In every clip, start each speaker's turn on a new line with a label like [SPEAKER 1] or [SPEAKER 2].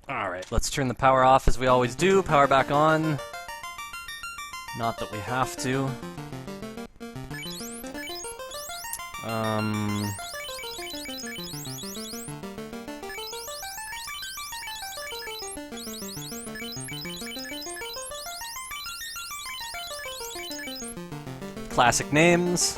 [SPEAKER 1] Alright, let's turn the power off as we always do. Power back on. Not that we have to. Classic names.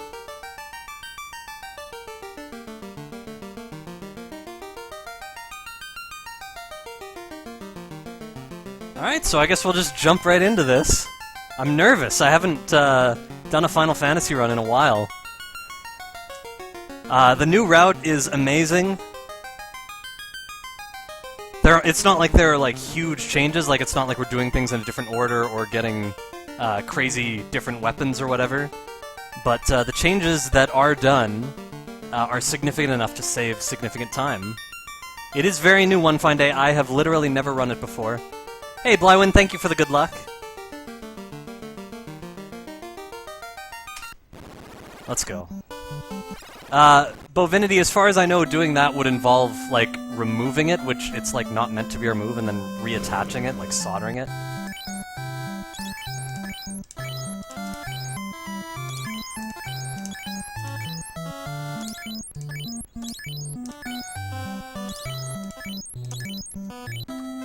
[SPEAKER 1] Alright, so I guess we'll just jump right into this. I'm nervous. I haven't done a Final Fantasy run in a while. The new route is amazing. It's not like there are like huge changes, like it's not like we're doing things in a different order or getting crazy different weapons or whatever. But the changes that are done are significant enough to save significant time. It is very new, One Fine Day. I have literally never run it before. Hey, Blywin, thank you for the good luck. Let's go. Bovinity, as far as I know, doing that would involve, like, removing it, which it's, like, not meant to be removed, and then reattaching it, like soldering it.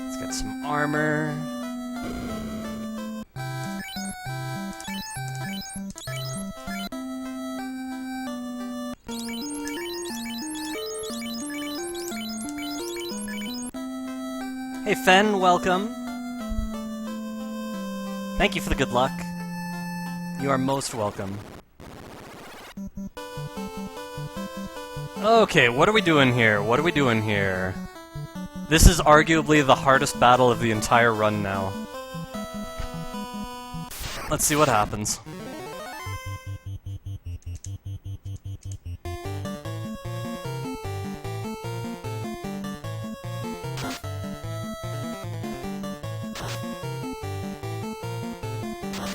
[SPEAKER 1] Let's get some armor. Hey Fen, welcome. Thank you for the good luck. You are most welcome. Okay, what are we doing here? What are we doing here? This is arguably the hardest battle of the entire run now. Let's see what happens.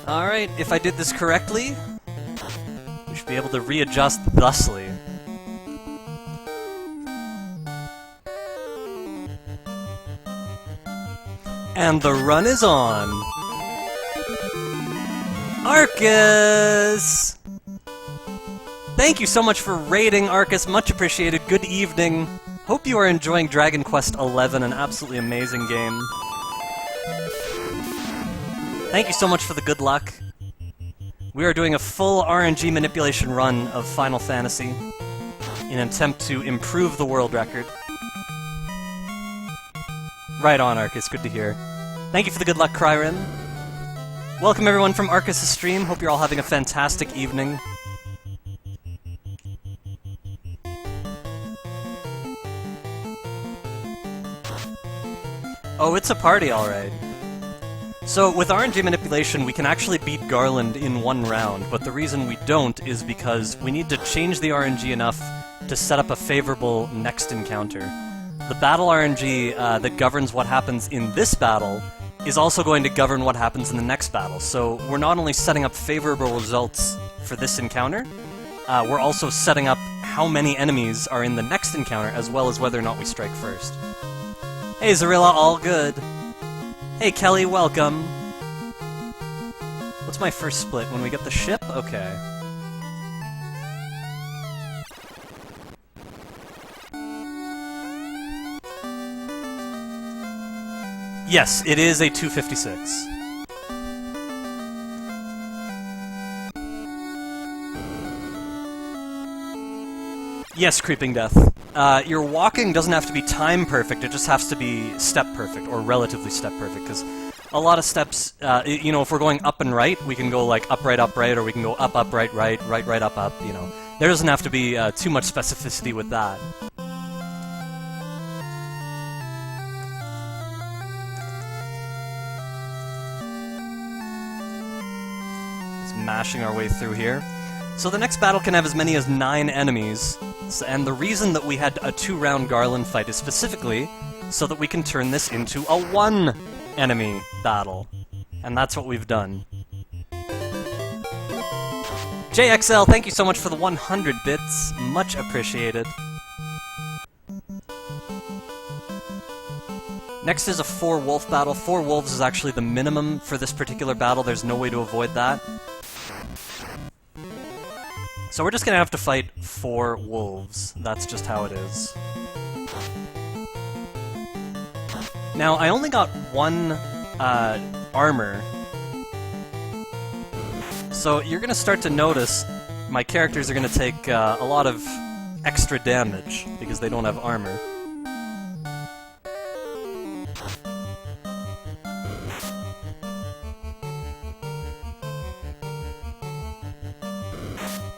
[SPEAKER 1] Alright, if I did this correctly, we should be able to readjust thusly. And the run is on! Arcus! Thank you so much for raiding, Arcus, much appreciated, good evening. Hope you are enjoying Dragon Quest XI, an absolutely amazing game. Thank you so much for the good luck. We are doing a full RNG manipulation run of Final Fantasy in an attempt to improve the world record. Right on, Arcus, good to hear. Thank you for the good luck, Kryrin. Welcome everyone from Arcus' stream, hope you're all having a fantastic evening. Oh, it's a party, alright. So, with RNG manipulation, we can actually beat Garland in one round, but the reason we don't is because we need to change the RNG enough to set up a favorable next encounter. The battle RNG that governs what happens in this battle is also going to govern what happens in the next battle, so we're not only setting up favorable results for this encounter, we're also setting up how many enemies are in the next encounter, as well as whether or not we strike first. Hey Zarilla, all good! Hey Kelly, welcome! What's my first split? When we get the ship? Okay. Yes, it is a 256. Yes, Creeping Death. Your walking doesn't have to be time perfect, it just has to be step perfect, or relatively step perfect, because a lot of steps, you know, if we're going up and right, we can go like up, right, or we can go up, right, right, up, you know. There doesn't have to be too much specificity with that. Just mashing our way through here. So the next battle can have as many as 9 enemies, and the reason that we had a 2-round Garland fight is specifically so that we can turn this into a 1-enemy battle. And that's what we've done. JXL, thank you so much for the 100 bits. Much appreciated. Next is a 4-wolf battle. 4 wolves is actually the minimum for this particular battle. There's no way to avoid that. So we're just gonna have to fight 4 wolves. That's just how it is. Now, I only got 1 armor. So you're gonna start to notice my characters are gonna take a lot of extra damage because they don't have armor.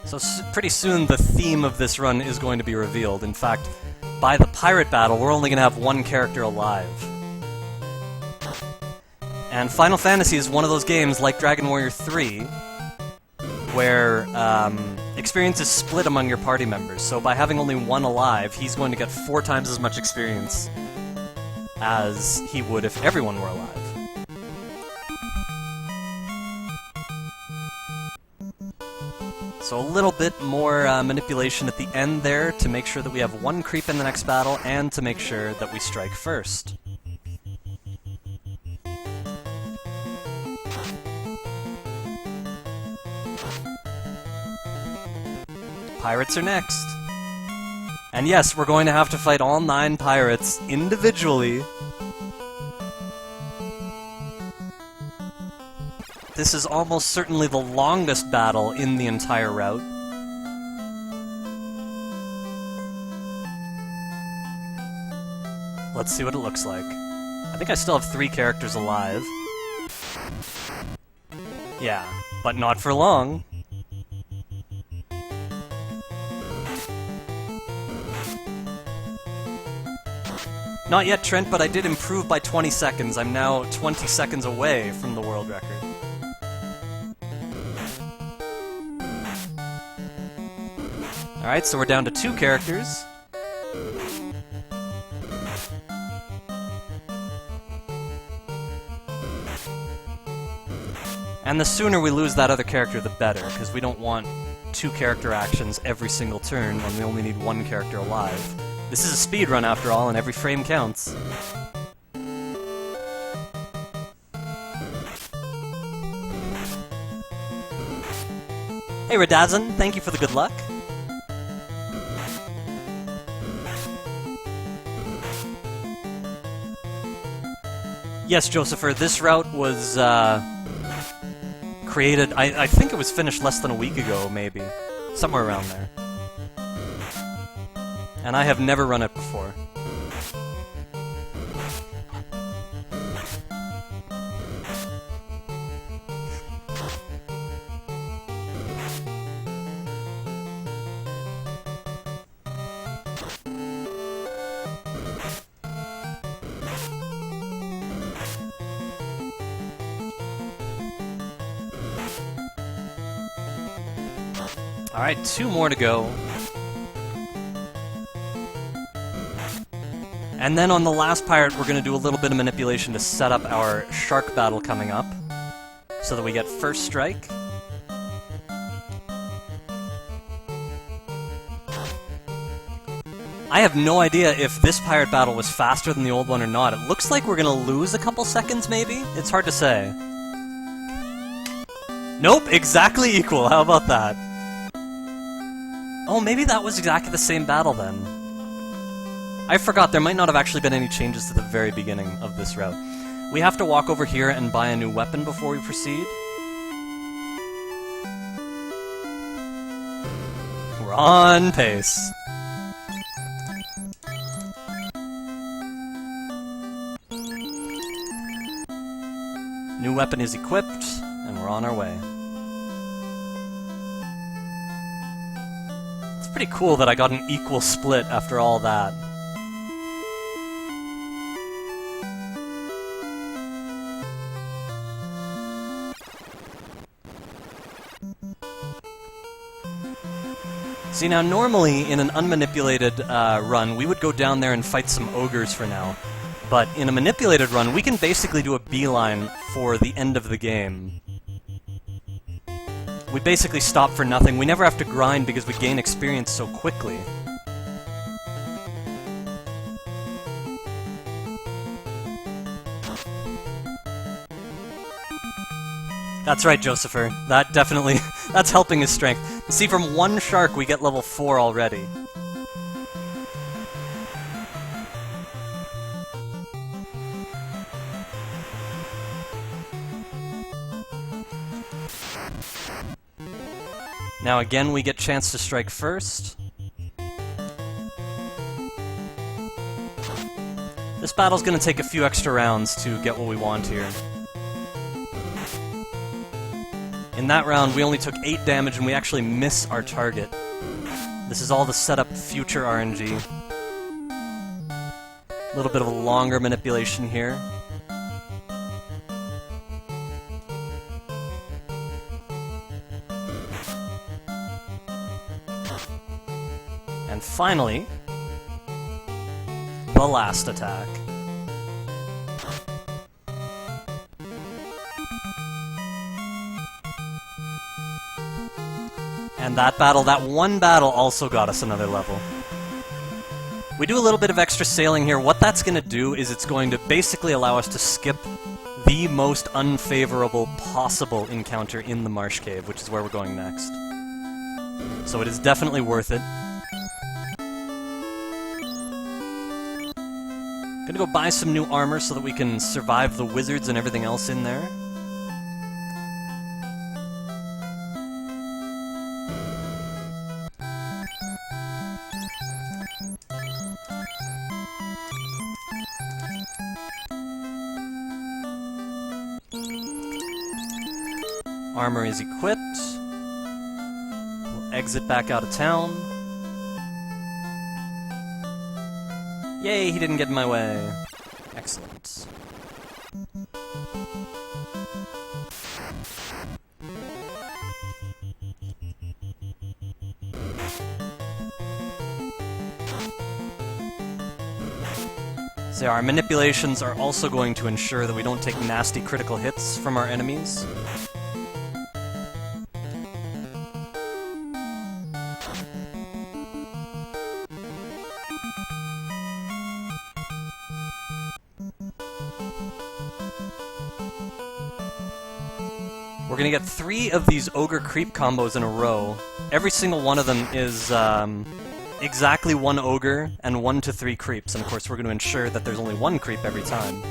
[SPEAKER 1] So pretty soon the theme of this run is going to be revealed. In fact, by the pirate battle, we're only going to have 1 character alive. And Final Fantasy is one of those games, like Dragon Warrior 3, where experience is split among your party members. So by having only 1 alive, he's going to get 4 times as much experience as he would if everyone were alive. So a little bit more manipulation at the end there to make sure that we have 1 creep in the next battle and to make sure that we strike first. Pirates are next. And yes, we're going to have to fight all 9 pirates individually. This is almost certainly the longest battle in the entire route. Let's see what it looks like. I think I still have 3 characters alive. Yeah, but not for long. Not yet, Trent, but I did improve by 20 seconds. I'm now 20 seconds away from the world record. Alright, so we're down to 2 characters. And the sooner we lose that other character, the better, because we don't want 2 character actions every single turn when we only need 1 character alive. This is a speedrun after all, and every frame counts. Hey Radazan, thank you for the good luck. Yes, Josepher, this route was created, I think it was finished less than a week ago, maybe. Somewhere around there. And I have never run it before. Alright, 2 more to go. And then on the last pirate, we're going to do a little bit of manipulation to set up our shark battle coming up, so that we get first strike. I have no idea if this pirate battle was faster than the old one or not. It looks like we're going to lose a couple seconds, maybe? It's hard to say. Nope, exactly equal. How about that? Oh, maybe that was exactly the same battle then. I forgot, there might not have actually been any changes to the very beginning of this route. We have to walk over here and buy a new weapon before we proceed. We're on pace. New weapon is equipped, and we're on our way. It's pretty cool that I got an equal split after all that. See, now normally in an unmanipulated run, we would go down there and fight some ogres for now. But in a manipulated run, we can basically do a beeline for the end of the game. We basically stop for nothing. We never have to grind because we gain experience so quickly. That's right, Josepher. That definitely... that's helping his strength. See, from one shark we get level 4 already. Now again we get chance to strike first. This battle's gonna take a few extra rounds to get what we want here. In that round, we only took 8 damage and we actually miss our target. This is all to set up future RNG. A little bit of a longer manipulation here. And finally, the last attack. And that one battle also got us another level. We do a little bit of extra sailing here. What that's going to do is it's going to basically allow us to skip the most unfavorable possible encounter in the Marsh Cave, which is where we're going next. So it is definitely worth it. Gonna go buy some new armor so that we can survive the wizards and everything else in there. Armor is equipped. We'll exit back out of town. Yay, he didn't get in my way. Excellent. So our manipulations are also going to ensure that we don't take nasty critical hits from our enemies. We're gonna get 3 of these Ogre Creep combos in a row. Every single one of them is exactly 1 Ogre and 1 to 3 creeps, and of course we're gonna ensure that there's only 1 creep every time.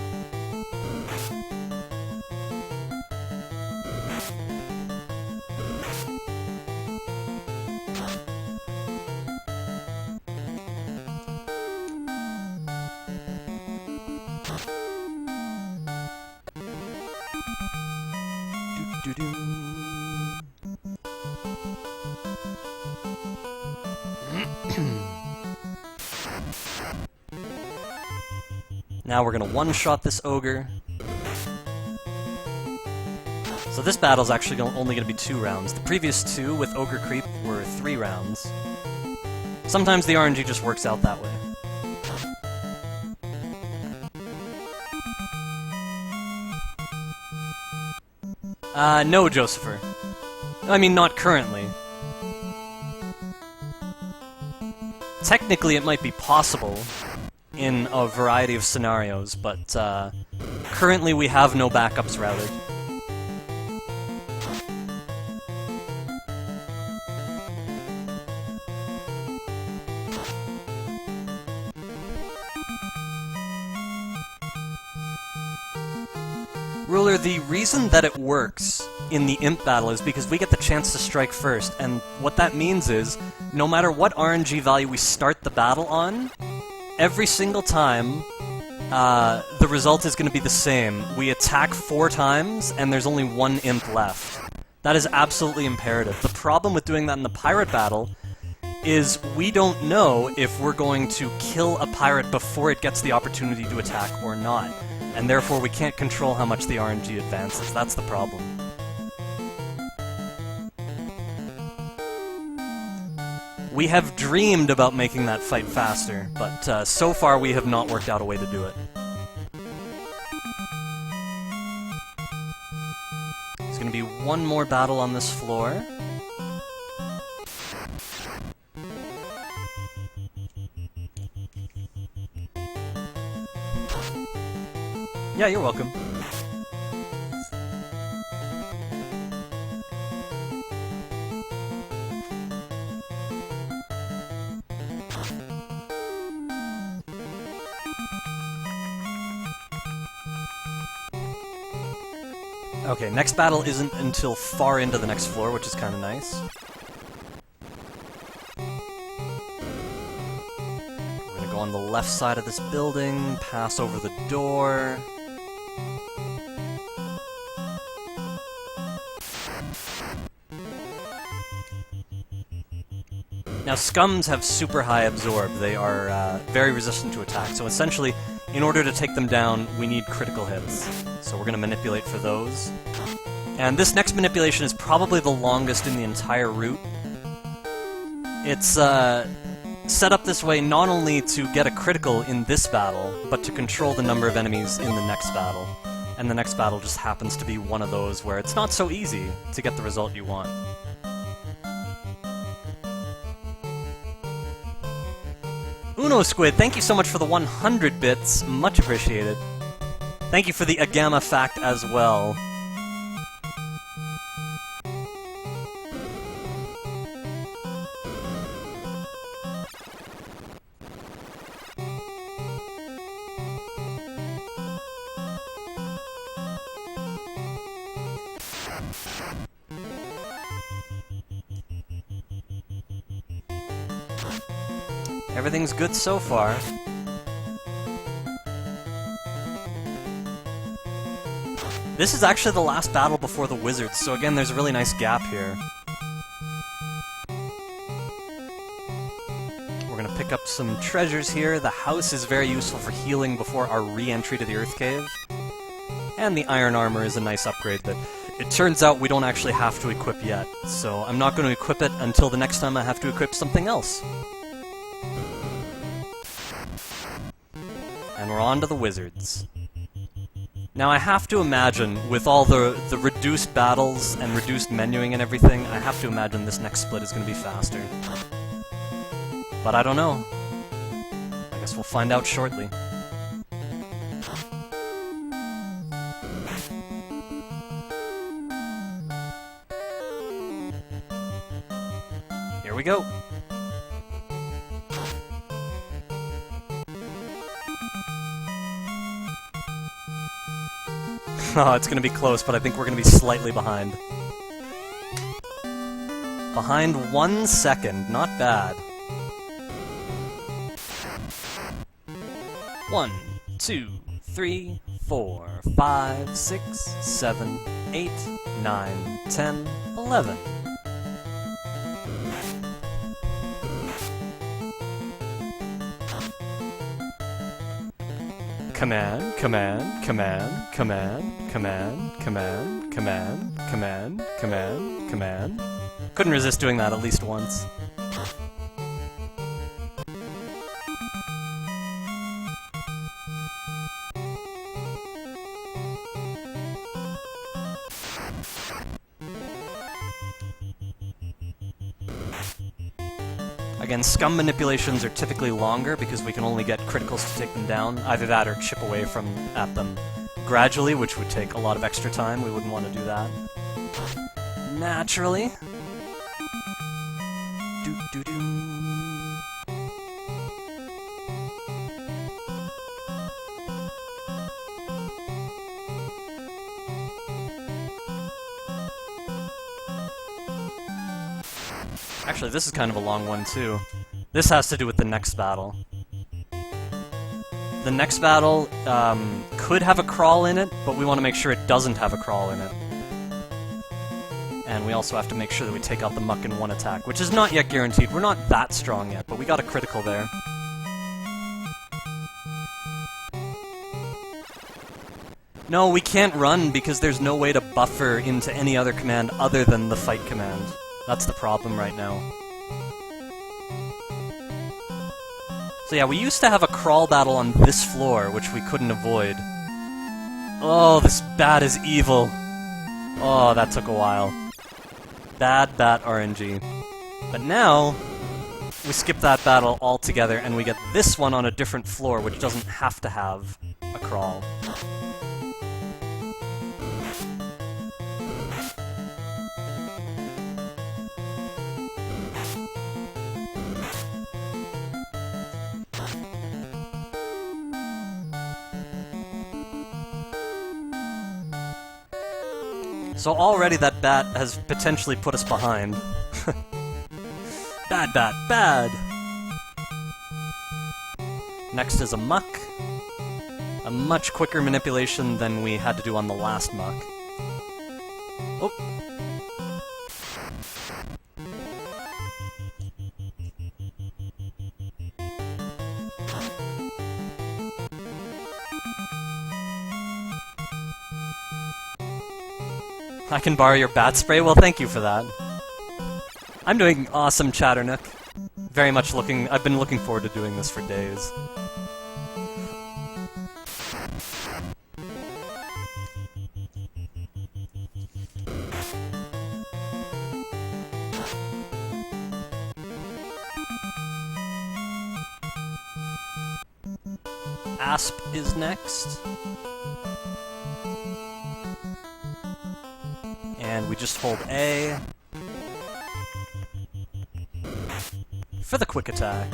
[SPEAKER 1] Now we're gonna one-shot this ogre. So this battle's actually only gonna be 2 rounds. The previous 2 with Ogre Creep were 3 rounds. Sometimes the RNG just works out that way. No, Josepher. I mean, not currently. Technically, it might be possible in a variety of scenarios, but currently we have no backups routed. Ruler, the reason that it works in the Imp battle is because we get the chance to strike first, and what that means is, no matter what RNG value we start the battle on, every single time, the result is going to be the same. We attack 4 times, and there's only 1 Imp left. That is absolutely imperative. The problem with doing that in the pirate battle is we don't know if we're going to kill a pirate before it gets the opportunity to attack or not. And therefore we can't control how much the RNG advances. That's the problem. We have dreamed about making that fight faster, but so far we have not worked out a way to do it. There's going to be 1 more battle on this floor. Yeah, you're welcome. Okay, next battle isn't until far into the next floor, which is kind of nice. We're gonna go on the left side of this building, pass over the door. Now, scums have super high absorb. They are very resistant to attack, so essentially, in order to take them down, we need critical hits. So we're going to manipulate for those. And this next manipulation is probably the longest in the entire route. It's set up this way not only to get a critical in this battle, but to control the number of enemies in the next battle. And the next battle just happens to be one of those where it's not so easy to get the result you want. Uno Squid, thank you so much for the 100 bits, much appreciated. Thank you for the Agama fact as well. Everything's good so far. This is actually the last battle before the wizards, so again, there's a really nice gap here. We're gonna pick up some treasures here. The house is very useful for healing before our re-entry to the Earth Cave. And the iron armor is a nice upgrade that it turns out we don't actually have to equip yet, so I'm not going to equip it until the next time I have to equip something else. And we're on to the wizards. Now I have to imagine, with all the reduced battles and reduced menuing and everything, I have to imagine this next split is going to be faster. But I don't know. I guess we'll find out shortly. Here we go. Oh, it's gonna be close, but I think we're gonna be slightly behind. Behind 1 second, not bad. 1, 2, 3, 4, 5, 6, 7, 8, 9, 10, 11. Command, command, command, command, command, command, command, command, command, command. Couldn't resist doing that at least once. Again, scum manipulations are typically longer because we can only get criticals to take them down. Either that or chip away at them gradually, which would take a lot of extra time. We wouldn't want to do that. Naturally. Actually, this is kind of a long one, too. This has to do with the next battle. The next battle could have a crawl in it, but we want to make sure it doesn't have a crawl in it. And we also have to make sure that we take out the muck in one attack, which is not yet guaranteed. We're not that strong yet, but we got a critical there. No, we can't run because there's no way to buffer into any other command other than the fight command. That's the problem right now. So yeah, we used to have a crawl battle on this floor, which we couldn't avoid. Oh, this bat is evil. Oh, that took a while. Bad bat RNG. But now, we skip that battle altogether, and we get this one on a different floor, which doesn't have to have a crawl. So already that bat has potentially put us behind. Bad bat, bad! Next is a muck. A much quicker manipulation than we had to do on the last muck. Oh! I can borrow your bat spray? Well, thank you for that. I'm doing awesome, Chatternook. Very much I've been looking forward to doing this for days. Asp is next. And we just hold A for the quick attack.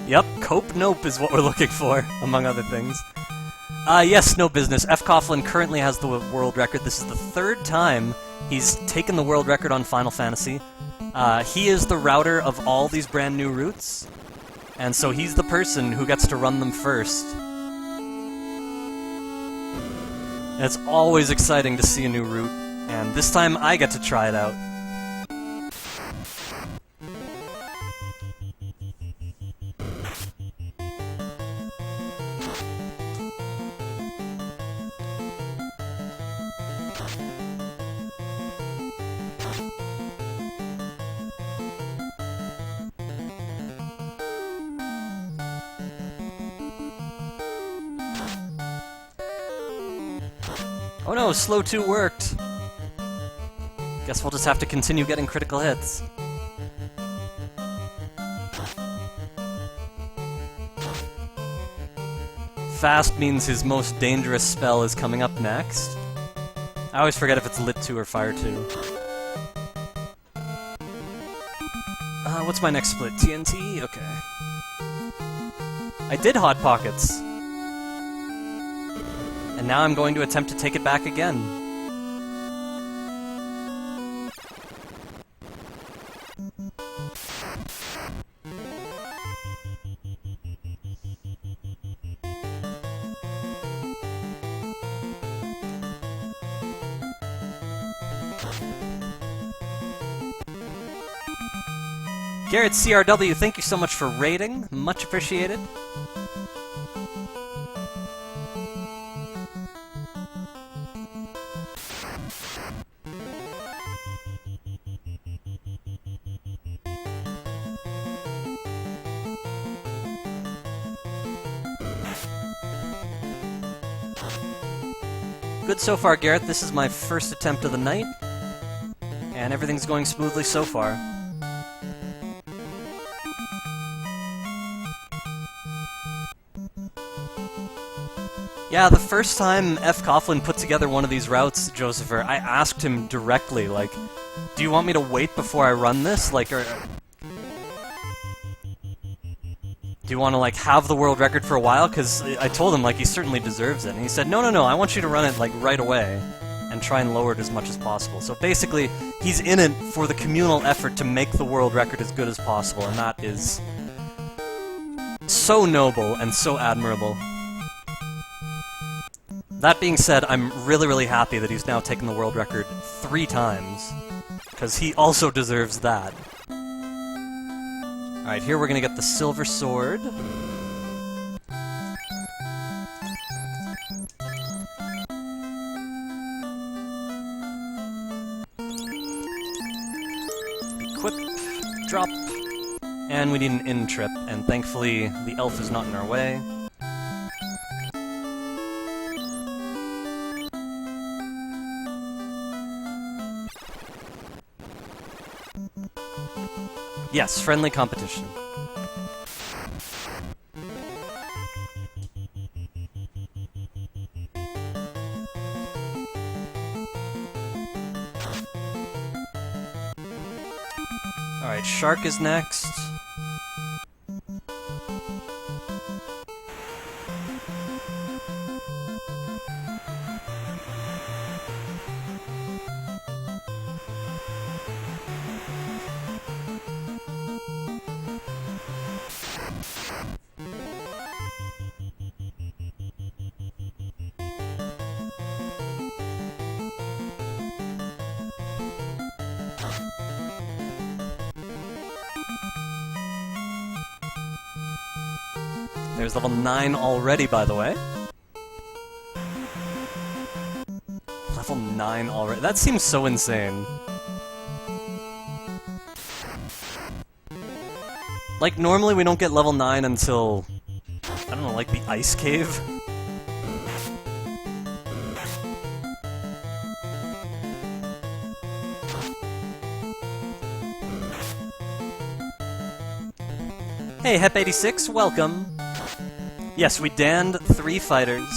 [SPEAKER 1] Yep, Cope Nope is what we're looking for, among other things. Yes, no business. fcoughlin currently has the world record. This is the third time he's taken the world record on Final Fantasy. He is the router of all these brand new routes, and so he's the person who gets to run them first. And it's always exciting to see a new route, and this time I get to try it out. Oh no, slow 2 worked! Guess we'll just have to continue getting critical hits. Fast means his most dangerous spell is coming up next. I always forget if it's Lit 2 or Fire 2. What's my next split? TNT? Okay. I did Hot Pockets! And now I'm going to attempt to take it back again. Garrett CRW, thank you so much for rating. Much appreciated. Good so far, Garrett. This is my first attempt of the night, and everything's going smoothly so far. Yeah, the first time fcoughlin put together one of these routes, Josepher, I asked him directly, like, do you want me to wait before I run this? Like, or do you want to, like, have the world record for a while? Because I told him, like, he certainly deserves it. And he said, no, I want you to run it, like, right away and try and lower it as much as possible. So basically, he's in it for the communal effort to make the world record as good as possible, and that is so noble and so admirable. That being said, I'm really, really happy that he's now taken the world record 3 times, because he also deserves that. Alright, here we're gonna get the silver sword. Equip, drop, and we need an in trip, and thankfully the elf is not in our way. Yes, friendly competition. Alright, Shark is next. There's level 9 already, by the way. Level 9 already. That seems so insane. Like, normally we don't get level 9 until, I don't know, like the Ice Cave? Hey, Hep86, welcome! Yes, we danned 3 fighters.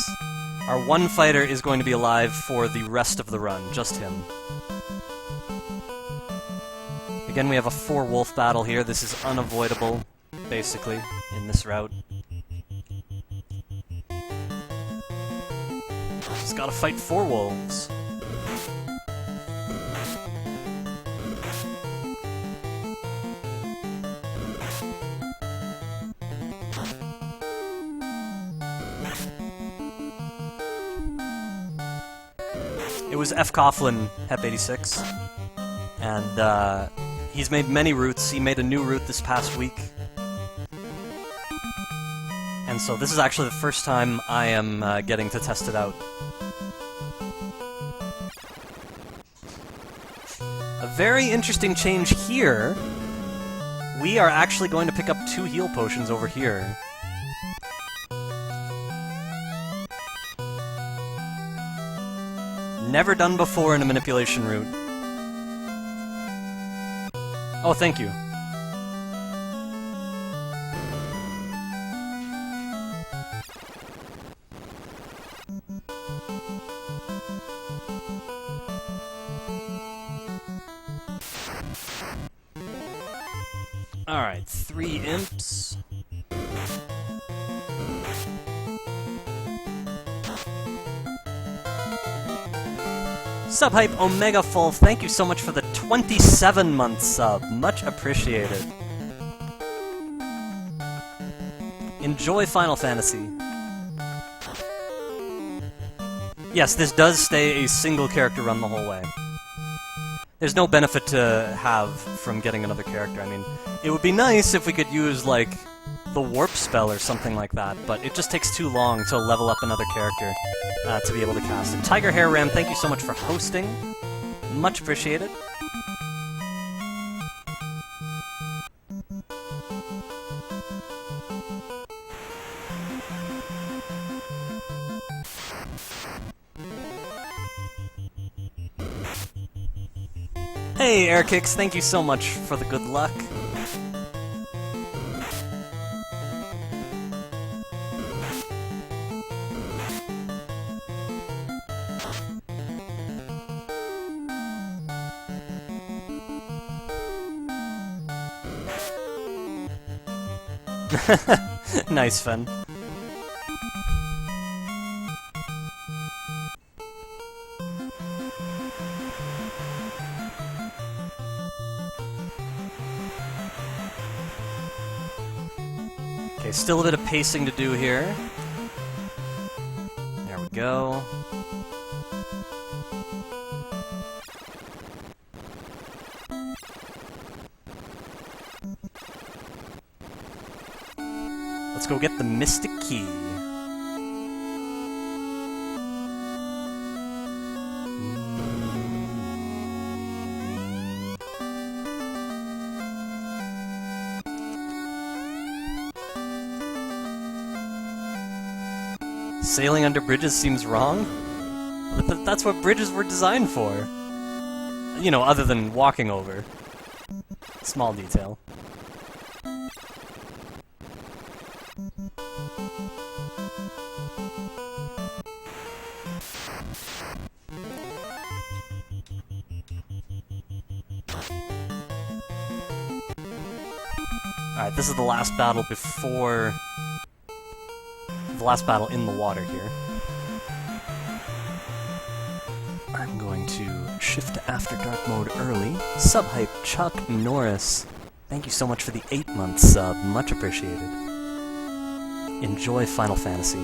[SPEAKER 1] Our 1 fighter is going to be alive for the rest of the run, just him. Again, we have a 4-wolf battle here. This is unavoidable, basically, in this route. Just gotta fight 4 wolves. It was fcoughlin, Hep86, and he's made many routes. He made a new route this past week. And so this is actually the first time I am getting to test it out. A very interesting change here. We are actually going to pick up 2 heal potions over here. Never done before in a manipulation route. Oh, thank you. Alright, 3 imps. Subhype Omega Full, thank you so much for the 27-month sub. Much appreciated. Enjoy Final Fantasy. Yes, this does stay a single character run the whole way. There's no benefit to have from getting another character. I mean, it would be nice if we could use, like, the warp spell or something like that, but it just takes too long to level up another character to be able to cast it. Tiger Hair Ram, thank you so much for hosting. Much appreciated. Hey, Airkicks, thank you so much for the good luck. Nice, Fen. Okay, still a bit of pacing to do here. There we go. Let's go get the Mystic Key. Sailing under bridges seems wrong? But that's what bridges were designed for. You know, other than walking over. Small detail. Alright, this is the last battle before the last battle in the water here. I'm going to shift to After Dark mode early. Subhype Chuck Norris. Thank you so much for the 8-month sub. Much appreciated. Enjoy Final Fantasy.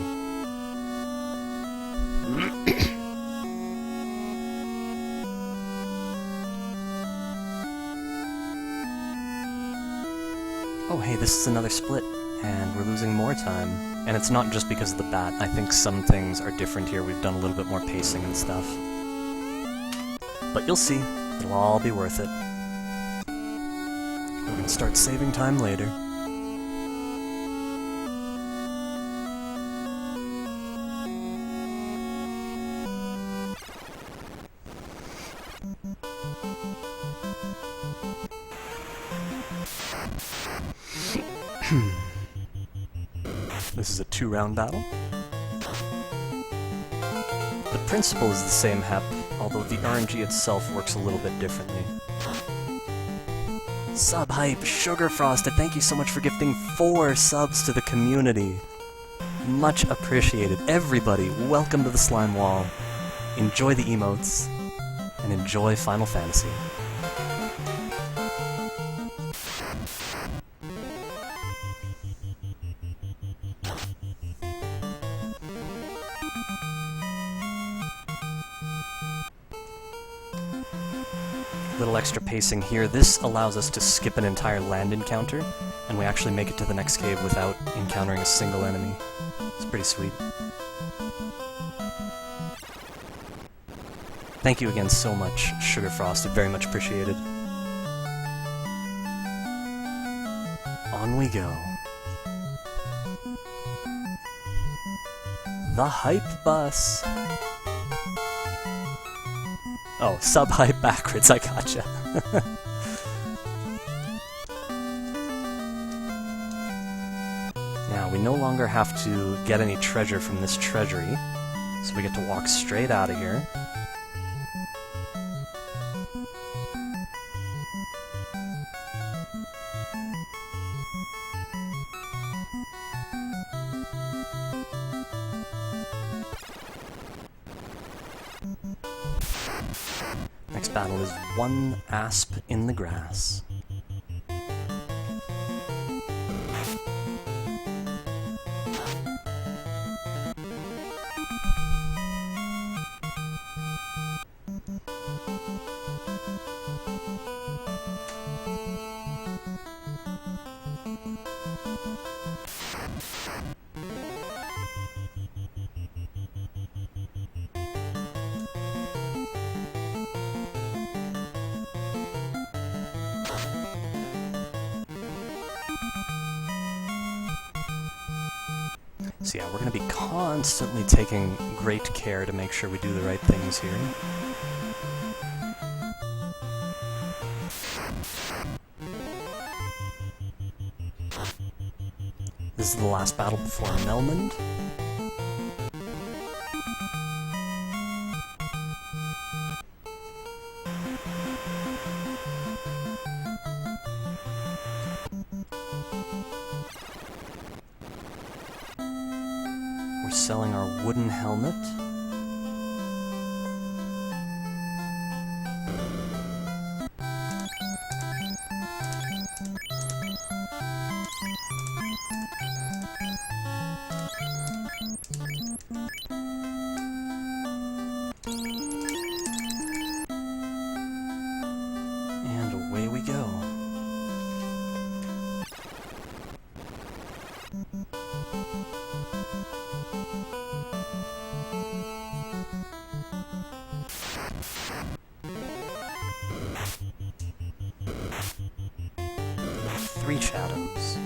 [SPEAKER 1] Oh hey, this is another split, and we're losing more time. And it's not just because of the bat. I think some things are different here. We've done a little bit more pacing and stuff. But you'll see. It'll all be worth it. We're gonna start saving time later. This is a 2-round battle. The principle is the same, Hep, although the RNG itself works a little bit differently. Subhype Sugar Frosted, thank you so much for gifting 4 subs to the community. Much appreciated. Everybody, welcome to the Slime Wall. Enjoy the emotes, and enjoy Final Fantasy. Little extra pacing here. This allows us to skip an entire land encounter, and we actually make it to the next cave without encountering a single enemy. It's pretty sweet. Thank you again so much, Sugar Frosted. Very much appreciated. On we go. The Hype Bus. Oh, Subhype backwards, I gotcha. Now, we no longer have to get any treasure from this treasury, so we get to walk straight out of here. Next battle is one asp in the grass. So yeah, we're going to be constantly taking great care to make sure we do the right things here. This is the last battle before Melmond. Selling our wooden helmet. And away we go. Three shadows.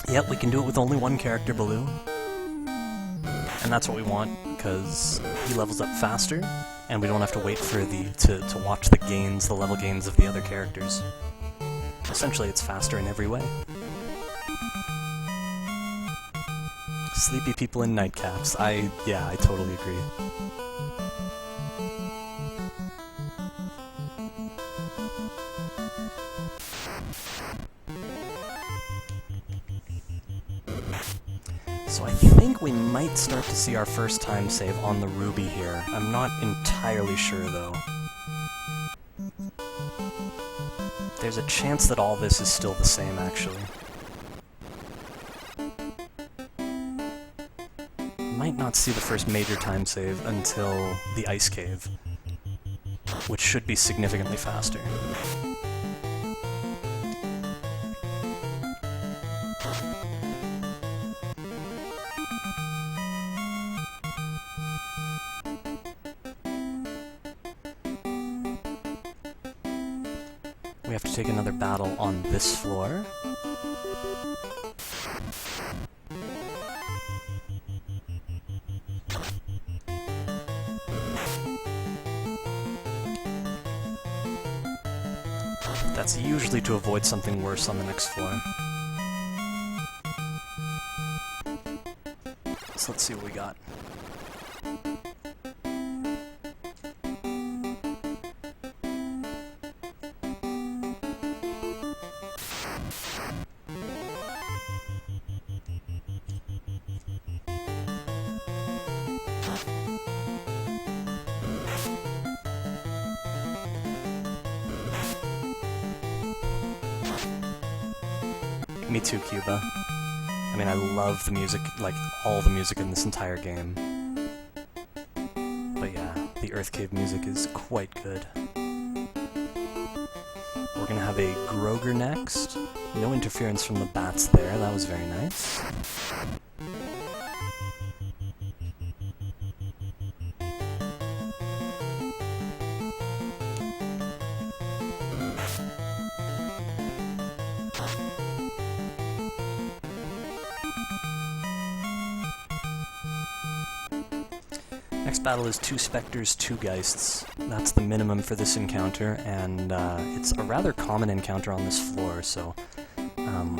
[SPEAKER 1] Yep, we can do it with only one character, Baloo. And that's what we want, because he levels up faster, and we don't have to wait for to watch the gains, the level gains of the other characters. Essentially, it's faster in every way. Sleepy people in nightcaps. Yeah, I totally agree. So I think we might start to see our first time save on the ruby here. I'm not entirely sure, though. There's a chance that all this is still the same, actually. Might not see the first major time save until the ice cave, which should be significantly faster. We have to take another battle on this floor. That's usually to avoid something worse on the next floor. So let's see what we got. Me too, Cuba. I mean, I love the music, like, all the music in this entire game. But yeah, the Earth Cave music is quite good. We're gonna have a Groger next. No interference from the bats there, that was very nice. Next battle is 2 Spectres, 2 Geists. That's the minimum for this encounter, and it's a rather common encounter on this floor, so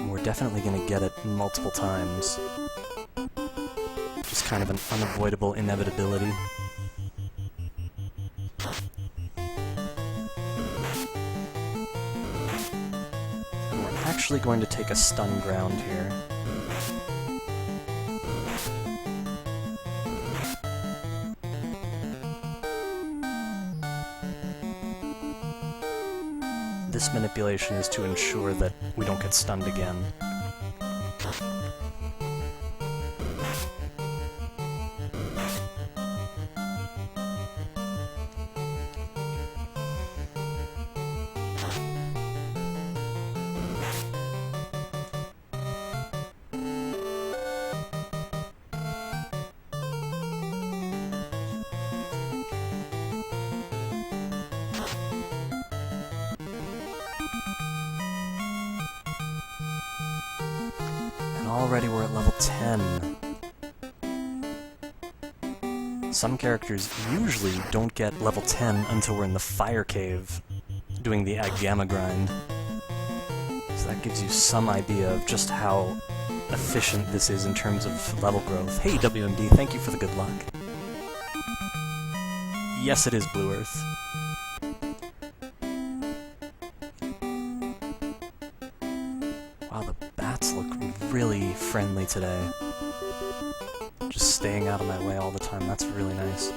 [SPEAKER 1] we're definitely going to get it multiple times. Just kind of an unavoidable inevitability. And we're actually going to take a stun ground here. This manipulation is to ensure that we don't get stunned again. Already we're at level 10. Some characters usually don't get level 10 until we're in the Fire Cave, doing the Agama grind. So that gives you some idea of just how efficient this is in terms of level growth. Hey WMD, thank you for the good luck. Yes, it is Blue Earth. Wow, the bats look really friendly today. Just staying out of my way all the time, that's really nice.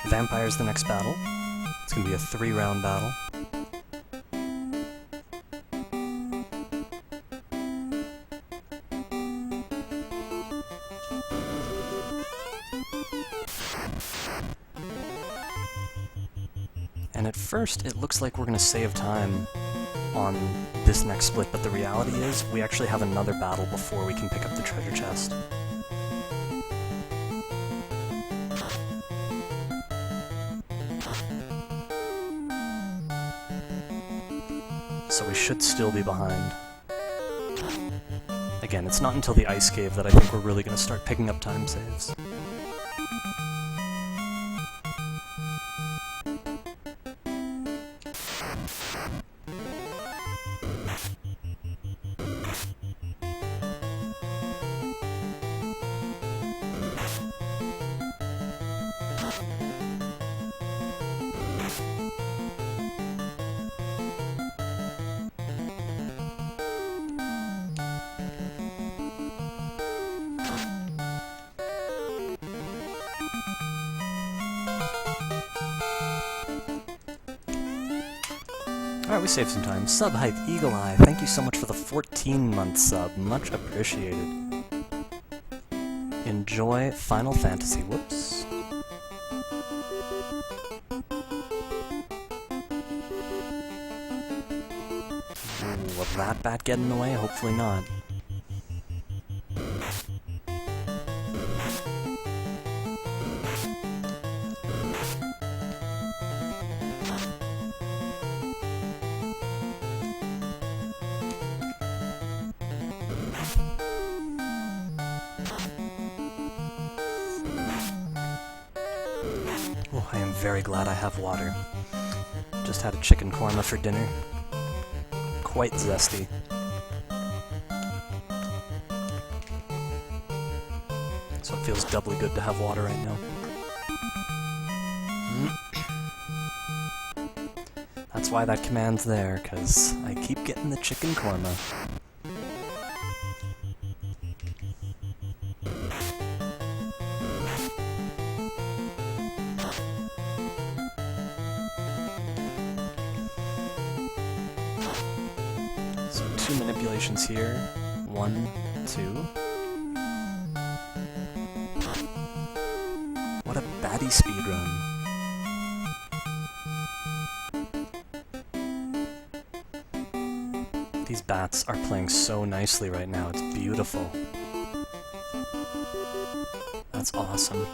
[SPEAKER 1] Vampire's the next battle. It's gonna be a 3-round battle. And at first, it looks like we're going to save time on this next split, but the reality is, we actually have another battle before we can pick up the treasure chest. So we should still be behind. Again, it's not until the Ice Cave that I think we're really going to start picking up time saves. Alright, we saved some time. Sub Hype Eagle Eye, thank you so much for the 14-month sub. Much appreciated. Enjoy Final Fantasy. Whoops. Ooh, will that bat get in the way? Hopefully not. Oh, I am very glad I have water. Just had a chicken korma for dinner. Quite zesty. So it feels doubly good to have water right now. That's why that command's there, because I keep getting the chicken korma. So 2 manipulations here. 1, 2. What a baddie speedrun. These bats are playing so nicely right now, it's beautiful. That's awesome.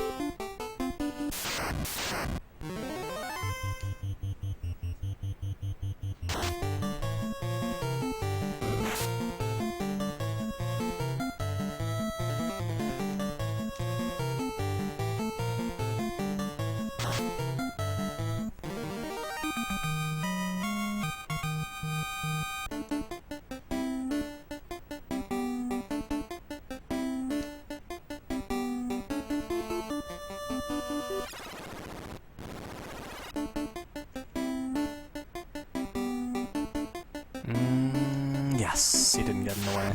[SPEAKER 1] Yes, he didn't get in the way.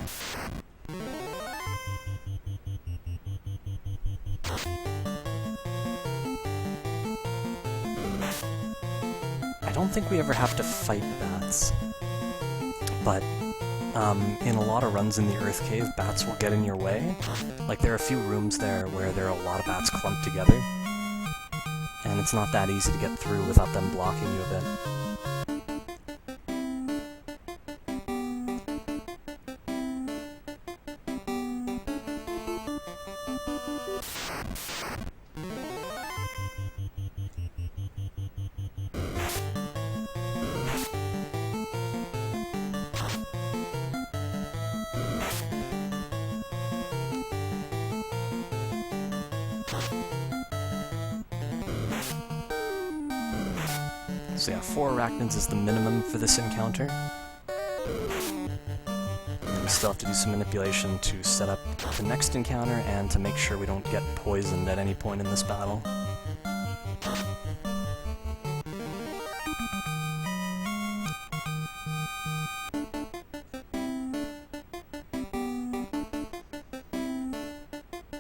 [SPEAKER 1] I don't think we ever have to fight bats, but in a lot of runs in the Earth Cave, bats will get in your way. Like, there are a few rooms there where there are a lot of bats clumped together, and it's not that easy to get through without them blocking you a bit. So yeah, 4 arachnids is the minimum for this encounter. And we still have to do some manipulation to set up the next encounter and to make sure we don't get poisoned at any point in this battle.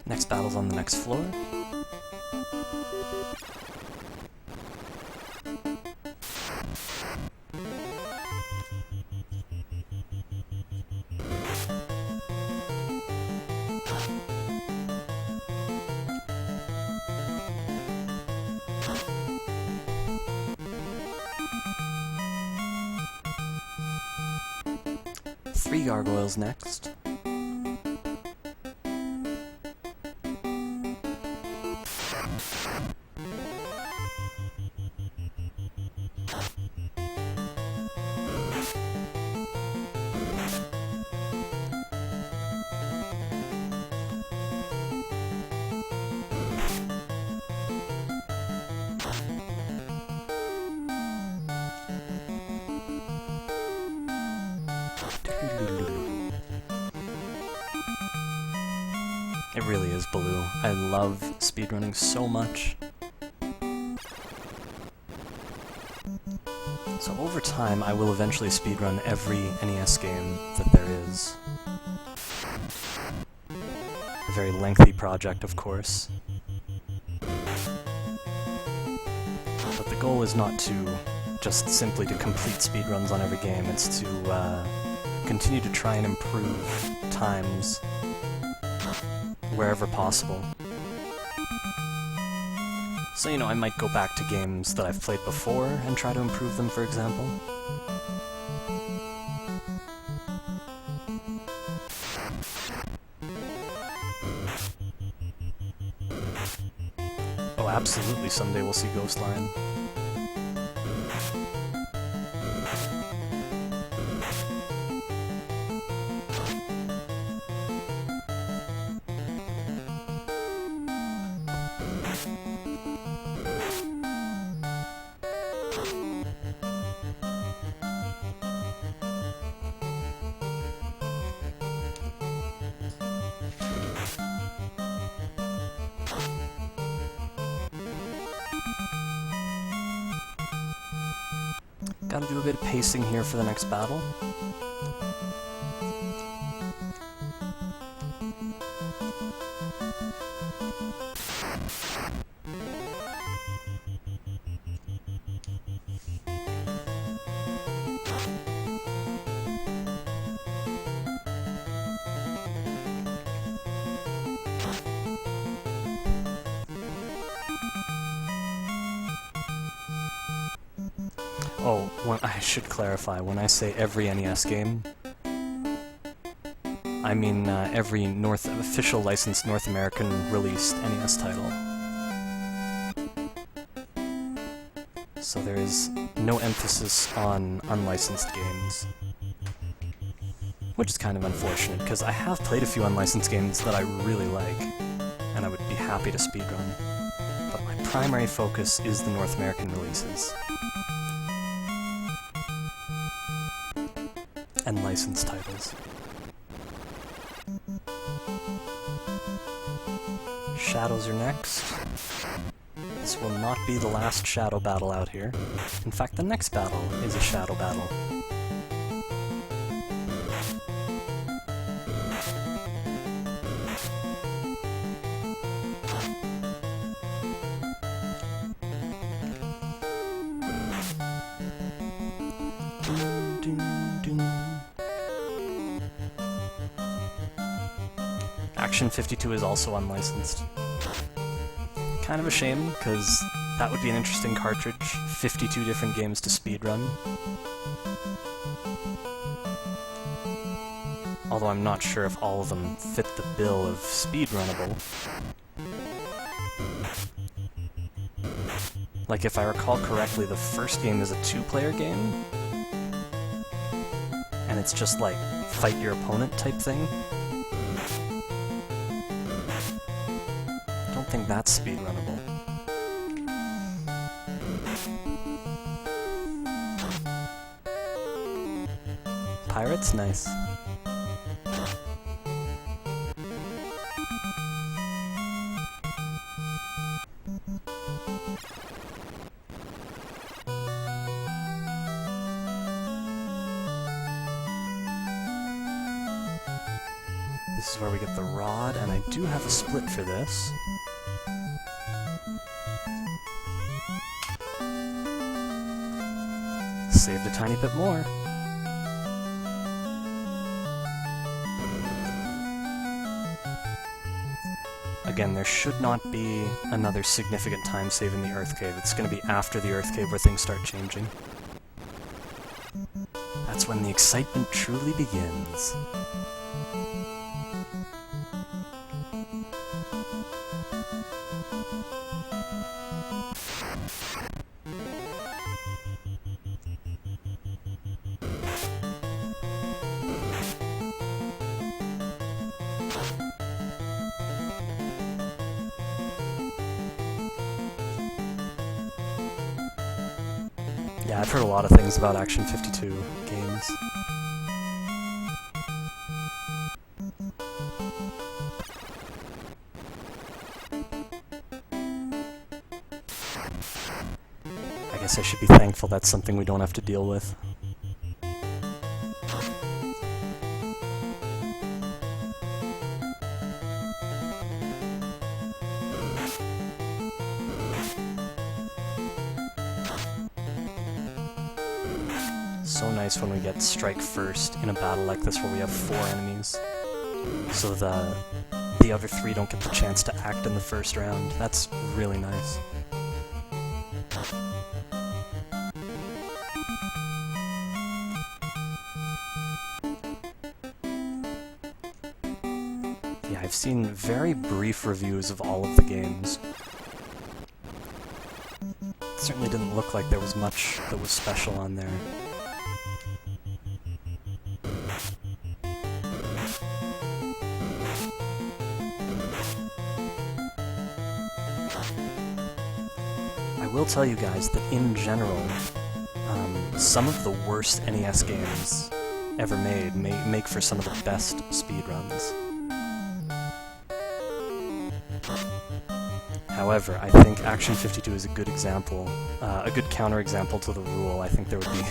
[SPEAKER 1] Next battle's on the next floor. Three gargoyles next. It really is blue. I love speedrunning so much. So over time, I will eventually speedrun every NES game that there is. A very lengthy project, of course. But the goal is not to just simply to complete speedruns on every game, it's to continue to try and improve times wherever possible. So, you know, I might go back to games that I've played before and try to improve them, for example. Oh, absolutely, someday we'll see Ghostline. Gotta do a bit of pacing here for the next battle. Oh, I should clarify, when I say every NES game, I mean every official licensed North American released NES title. So there is no emphasis on unlicensed games. Which is kind of unfortunate, because I have played a few unlicensed games that I really like, and I would be happy to speedrun. But my primary focus is the North American releases. And licensed titles. Shadows are next. This will not be the last shadow battle out here. In fact, the next battle is a shadow battle. Action 52 is also unlicensed. Kind of a shame, because that would be an interesting cartridge. 52 different games to speedrun. Although I'm not sure if all of them fit the bill of speedrunnable. Like, if I recall correctly, the first game is a 2-player game, and it's just like, fight your opponent type thing. I don't think that's speedrunnable. Pirates? Nice. This is where we get the rod, and I do have a split for this. Saved a tiny bit more. Again, there should not be another significant time save in the Earth Cave. It's going to be after the Earth Cave where things start changing. That's when the excitement truly begins. Yeah, I've heard a lot of things about Action 52 games. I guess I should be thankful that's something we don't have to deal with. So nice when we get strike first in a battle like this where we have 4 enemies. So the other 3 don't get the chance to act in the first round. That's really nice. Yeah, I've seen very brief reviews of all of the games. It certainly didn't look like there was much that was special on there. I will tell you guys that in general, some of the worst NES games ever made make for some of the best speedruns. However, I think Action 52 is a good example, a good counterexample to the rule. I think there would be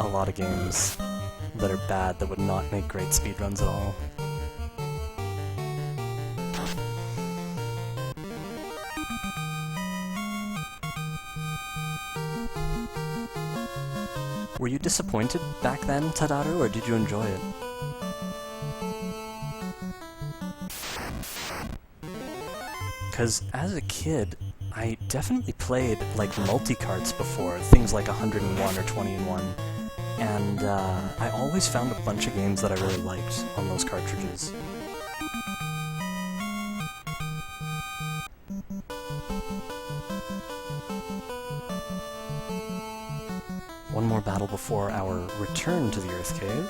[SPEAKER 1] a lot of games that are bad that would not make great speedruns at all. Were you disappointed back then, Tadaru, or did you enjoy it? Because as a kid, I definitely played, like, multi-carts before, things like 101 or 20-in-1, and I always found a bunch of games that I really liked on those cartridges. One more battle before our return to the Earth Cave.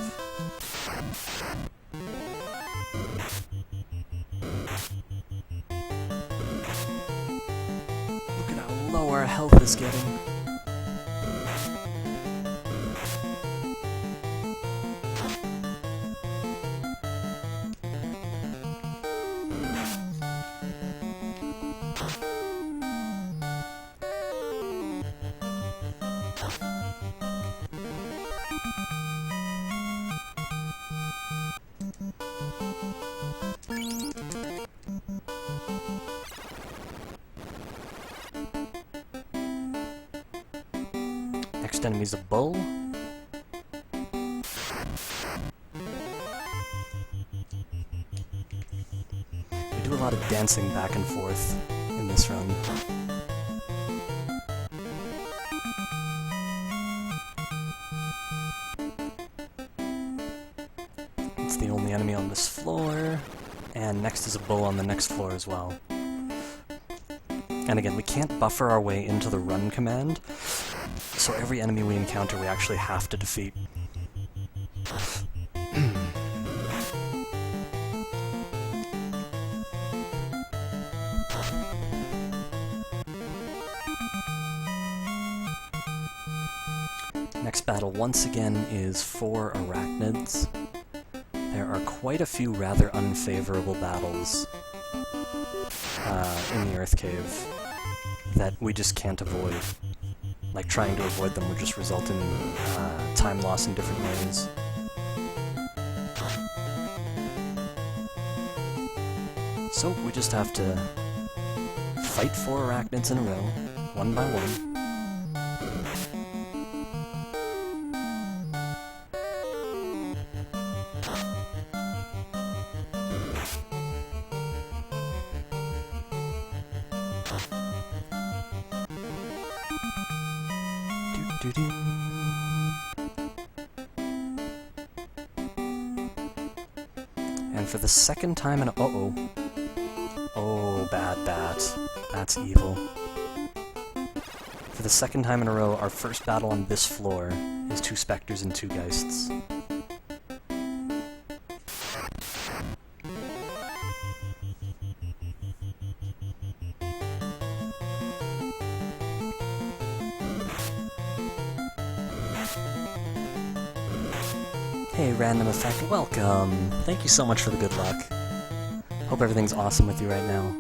[SPEAKER 1] Look at how low our health is getting. Next enemy's a bull. We do a lot of dancing back and forth in this run. It's the only enemy on this floor, and next is a bull on the next floor as well. And again, we can't buffer our way into the run command, so every enemy we encounter we actually have to defeat. Next battle, once again, is 4 arachnids. There are quite a few rather unfavorable battles in the Earth Cave that we just can't avoid. Like, trying to avoid them would just result in time loss in different ways. So we just have to fight 4 arachnids in a row, one by one. And for the second time in a— uh-oh. Oh, bad bat. That's evil. For the second time in a row, our first battle on this floor is 2 specters and 2 geists. Hey, random effect, welcome! Thank you so much for the good luck. Hope everything's awesome with you right now.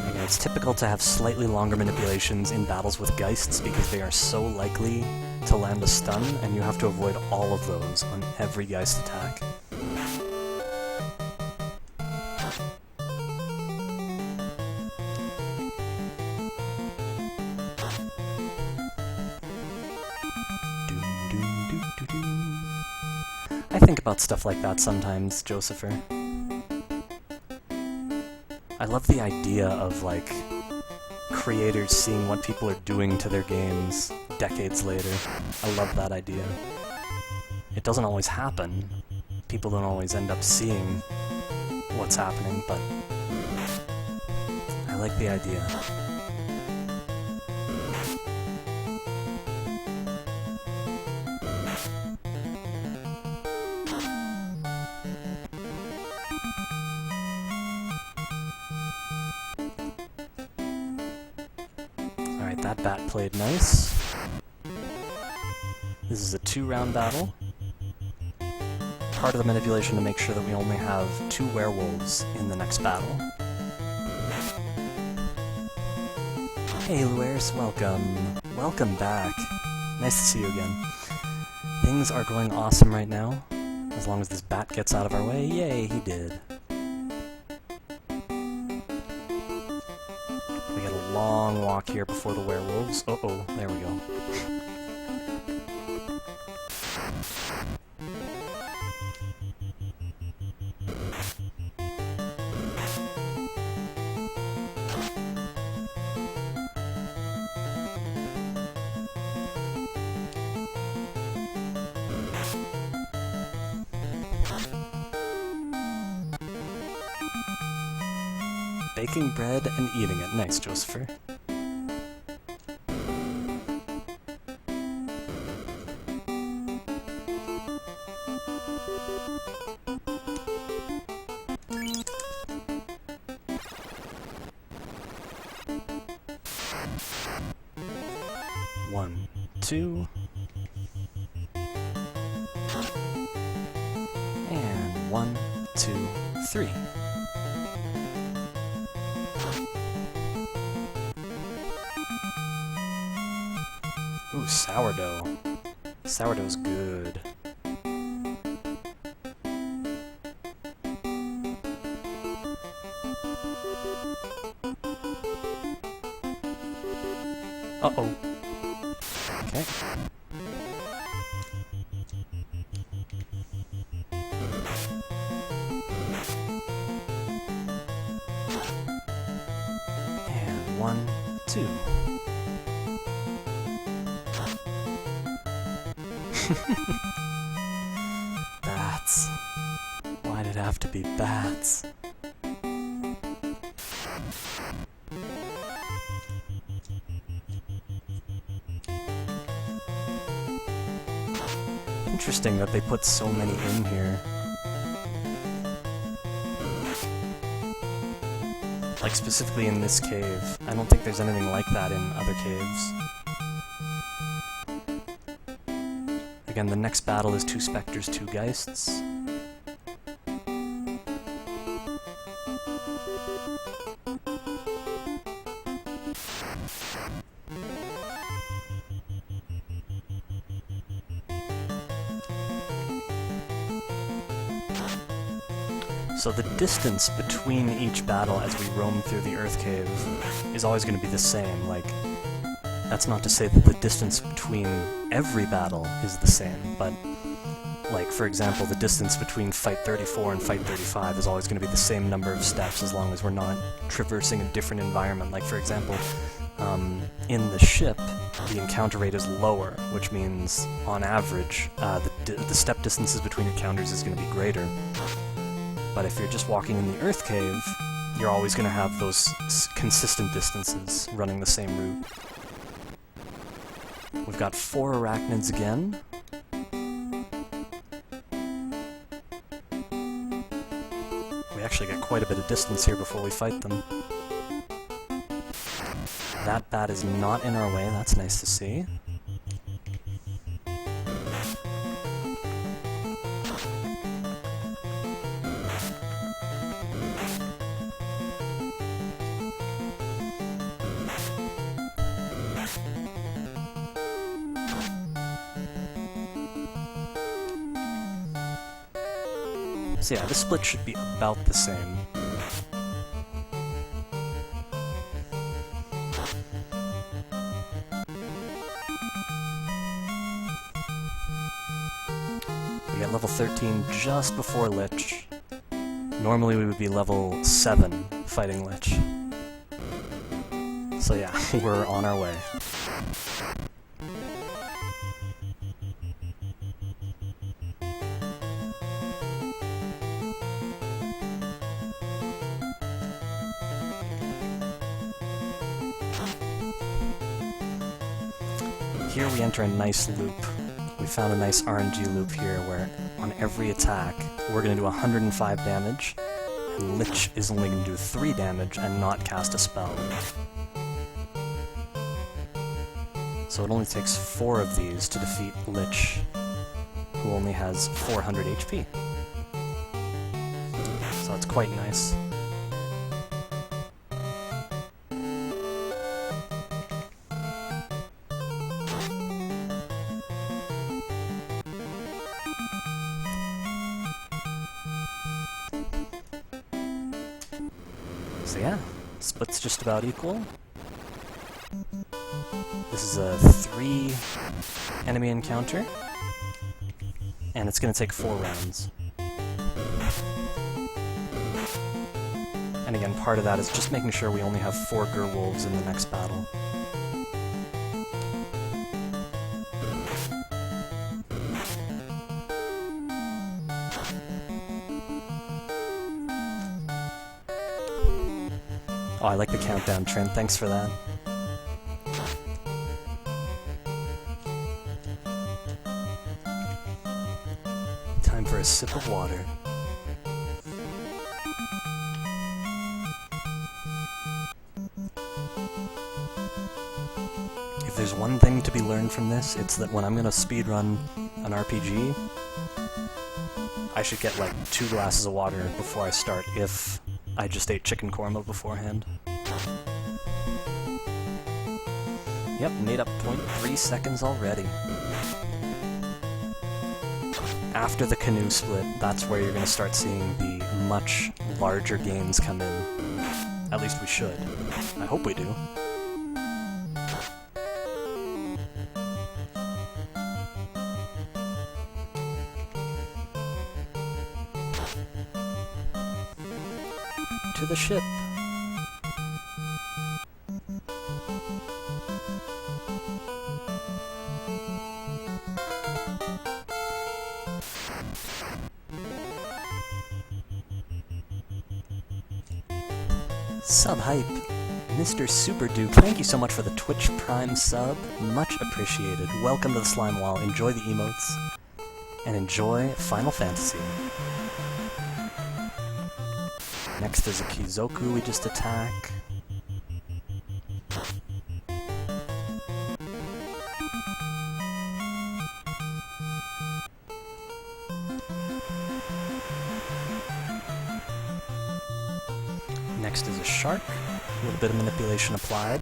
[SPEAKER 1] Again, it's typical to have slightly longer manipulations in battles with geists because they are so likely to land a stun, and you have to avoid all of those on every Geist attack. I think about stuff like that sometimes, Josepher. I love the idea of, like, creators seeing what people are doing to their games decades later. I love that idea. It doesn't always happen. People don't always end up seeing what's happening, but I like the idea. Alright, that bat played nice. This is a 2-round battle. Part of the manipulation to make sure that we only have 2 werewolves in the next battle. Hey Luers, welcome. Welcome back. Nice to see you again. Things are going awesome right now. As long as this bat gets out of our way. Yay, he did. We got a long walk here before the werewolves. Uh-oh, there we go. Baking bread and eating it. Nice, Josepher. One, two. And 1, 2, 3. Ooh, sourdough. Sourdough's good. Uh-oh. Okay. And 1, 2. Bats. Why did it have to be bats? Interesting that they put so many in here. Like, specifically in this cave. I don't think there's anything like that in other caves. Again, the next battle is 2 specters, 2 geists. So the distance between each battle as we roam through the Earth Cave is always going to be the same. Like, that's not to say that the distance between every battle is the same, but, like, for example, the distance between Fight 34 and Fight 35 is always going to be the same number of steps as long as we're not traversing a different environment. Like, for example, in the ship, the encounter rate is lower, which means, on average, the step distances between encounters is going to be greater. But if you're just walking in the Earth Cave, you're always going to have those consistent distances running the same route. We've got 4 arachnids again. We actually get quite a bit of distance here before we fight them. That bat is not in our way, that's nice to see. So yeah, this split should be about the same. We get level 13 just before Lich. Normally we would be level 7 fighting Lich. So yeah, we're on our way. Here we enter a nice loop. We found a nice RNG loop here where on every attack we're going to do 105 damage, and Lich is only going to do 3 damage and not cast a spell. So it only takes 4 of these to defeat Lich, who only has 400 HP. So that's quite nice. So yeah, split's just about equal. This is a 3 enemy encounter, and it's going to take 4 rounds. And again, part of that is just making sure we only have 4 Gerwolves in the next battle. Oh, I like the countdown, Trent. Thanks for that. Time for a sip of water. If there's one thing to be learned from this, it's that when I'm gonna speedrun an RPG, I should get like 2 glasses of water before I start if I just ate chicken korma beforehand. Yep, made up 0.3 seconds already. After the canoe split, that's where you're going to start seeing the much larger gains come in. At least we should. I hope we do. To the ship. Sub hype. Mr. Super Duke, thank you so much for the Twitch Prime sub. Much appreciated. Welcome to the Slime Wall. Enjoy the emotes. And enjoy Final Fantasy. Next is a Kizoku we just attack. Next is a shark. A little bit of manipulation applied.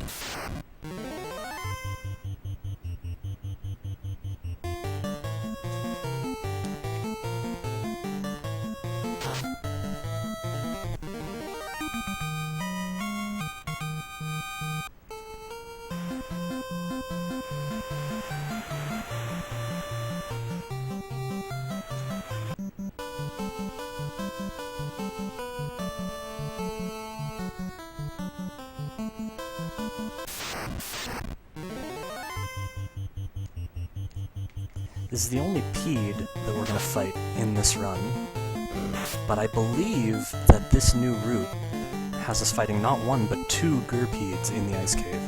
[SPEAKER 1] This is the only Pede that we're going to fight in this run, but I believe that this new route has us fighting not 1 but 2 Gerpedes in the Ice Cave.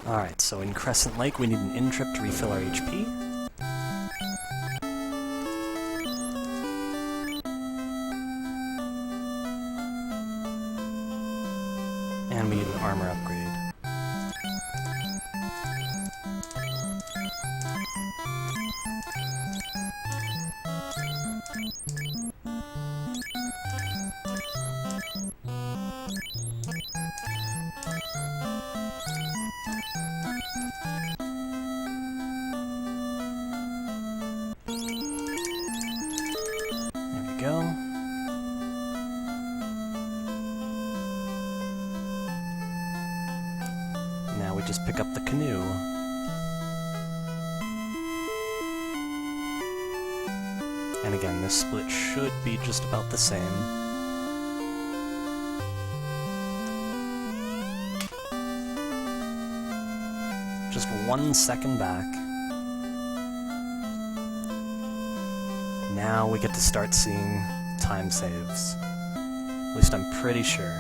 [SPEAKER 1] Alright, so in Crescent Lake we need an in-trip to refill our HP. And we need an armor upgrade. Go. Now we just pick up the canoe. And again, this split should be just about the same. Just 1 second back. Now we get to start seeing time saves. At least I'm pretty sure.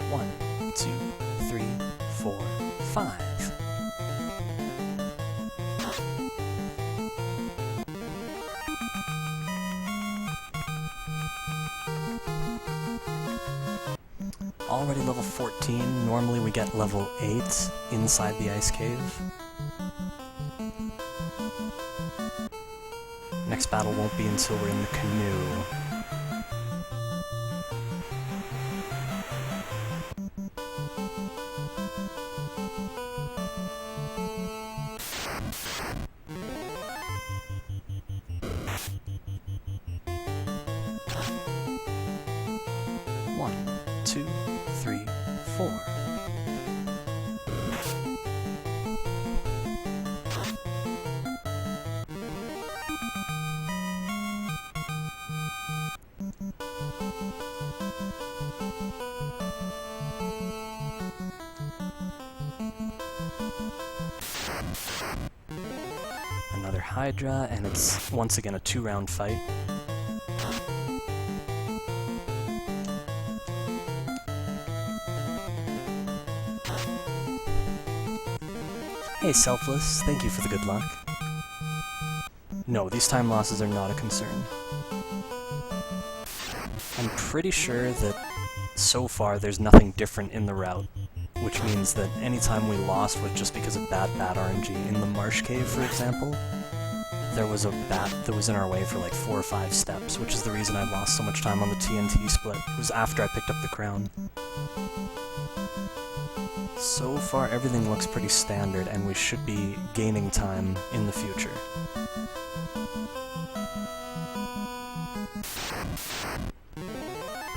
[SPEAKER 1] One, 2, 3, 4, 5. Already level 14, normally we get level 8 inside the ice cave. Next battle won't be until we're in the canoe. One, 2, 3, 4. Another Hydra, and it's once again a 2-round fight. Hey Selfless, thank you for the good luck. No, these time losses are not a concern. I'm pretty sure that so far there's nothing different in the route, which means that any time we lost was just because of bad RNG. In the Marsh Cave, for example, there was a bat that was in our way for like 4 or 5 steps, which is the reason I lost so much time on the TNT split. It was after I picked up the crown. So far, everything looks pretty standard, and we should be gaining time in the future.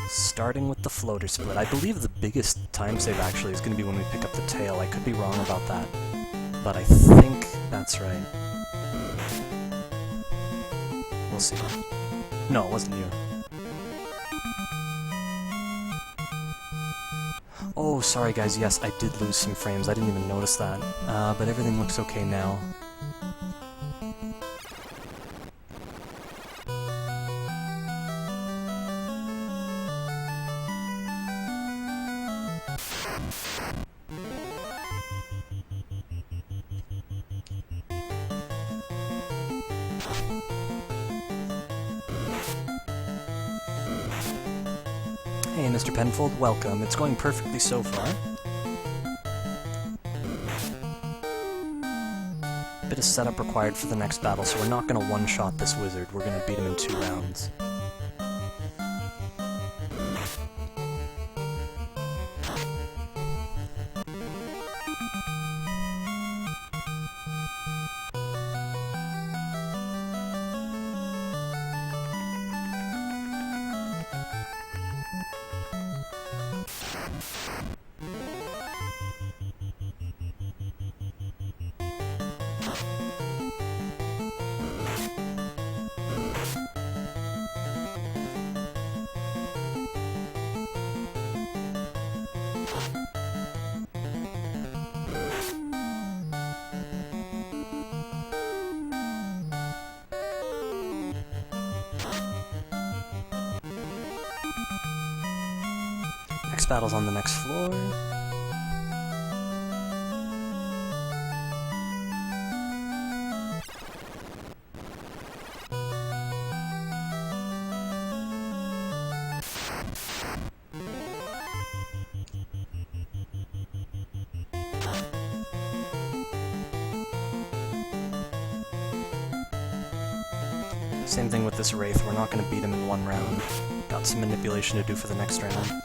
[SPEAKER 1] Starting with the floater split. I believe the biggest time save actually is going to be when we pick up the tail. I could be wrong about that, but I think that's right. We'll see. No, it wasn't you. Oh, sorry guys, yes, I did lose some frames. I didn't even notice that. But everything looks okay now. Hey, Mr. Penfold, welcome. It's going perfectly so far. Bit of setup required for the next battle, so we're not going to one-shot this wizard. We're going to beat him in 2 rounds. battle's on the next floor. Same thing with this Wraith, we're not going to beat him in one round. Got some manipulation to do for the next round.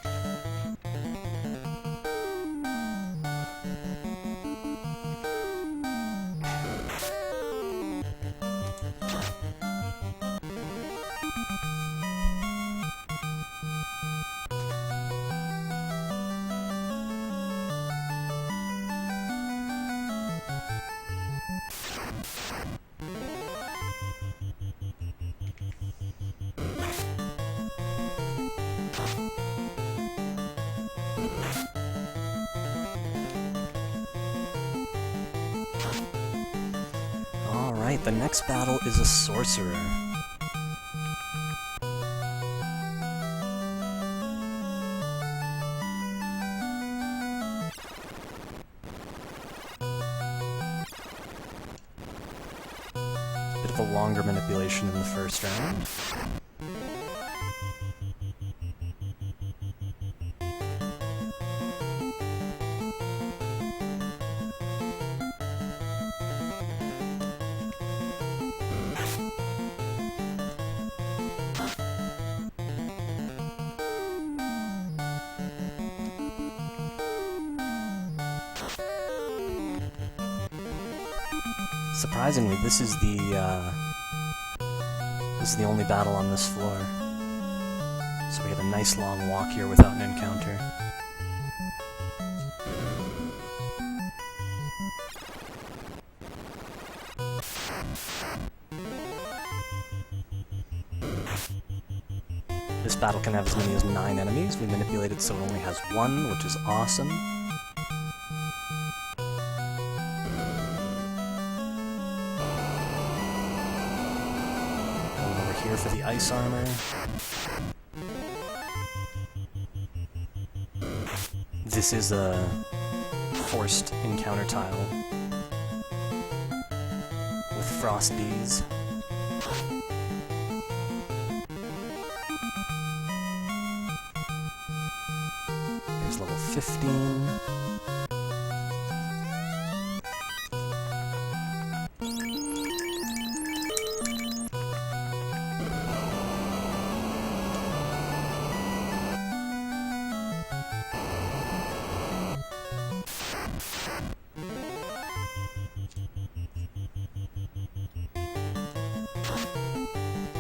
[SPEAKER 1] Alright, the next battle is a sorcerer. Bit of a longer manipulation in the first round. Surprisingly, this is the only battle on this floor. So we have a nice long walk here without an encounter. This battle can have as many as 9 enemies. We manipulated so it only has 1, which is awesome. Here for the ice armor. This is a forced encounter tile with frost bees. Here's level 15.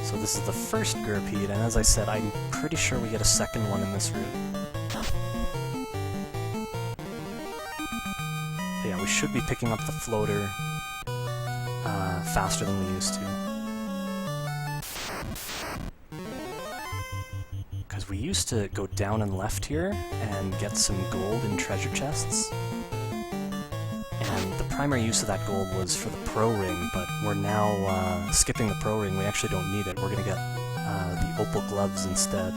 [SPEAKER 1] So this is the first Gurpeed, and as I said, I'm pretty sure we get a second one in this route. So yeah, we should be picking up the floater faster than we used to. Because we used to go down and left here and get some gold in treasure chests. And the primary use of that gold was for the Pro Ring, but we're now skipping the Pro Ring. We actually don't need it. We're going to get the Opal Gloves instead.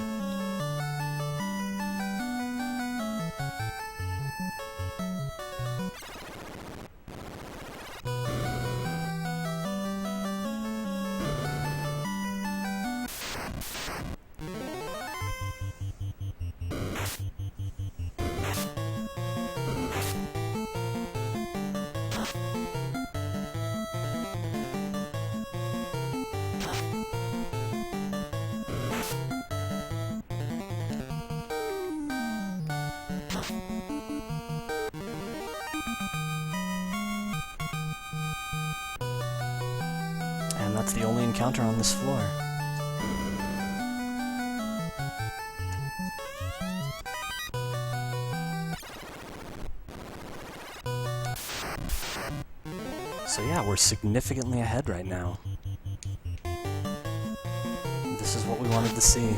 [SPEAKER 1] And that's the only encounter on this floor. So yeah, we're significantly ahead right now. This is what we wanted to see.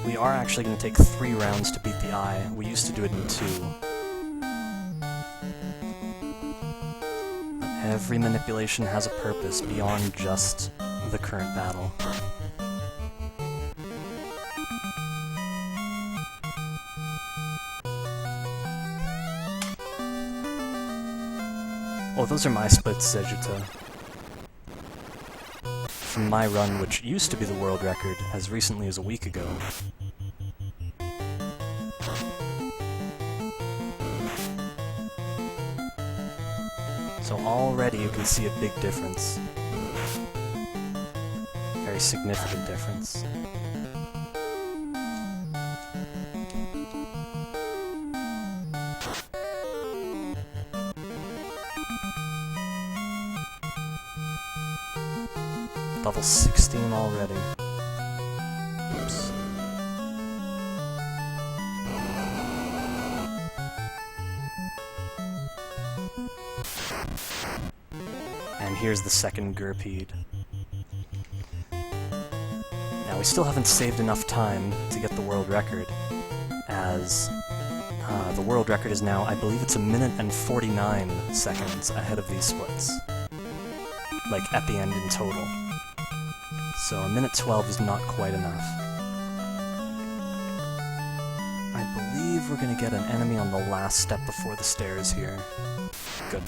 [SPEAKER 1] We are actually going to take 3 rounds to beat the eye. We used to do it in 2. Every manipulation has a purpose beyond just the current battle. Oh, those are my splits, Sejuta. From my run, which used to be the world record as recently as a week ago. So already you can see a big difference. Very significant difference. Level 16 already. Oops. And here's the second Gurpeed. Now, we still haven't saved enough time to get the world record, as the world record is now, I believe it's 1 minute and 49 seconds ahead of these splits. Like, at the end in total. So 1 minute 12 is not quite enough. I believe we're gonna get an enemy on the last step before the stairs here. Good.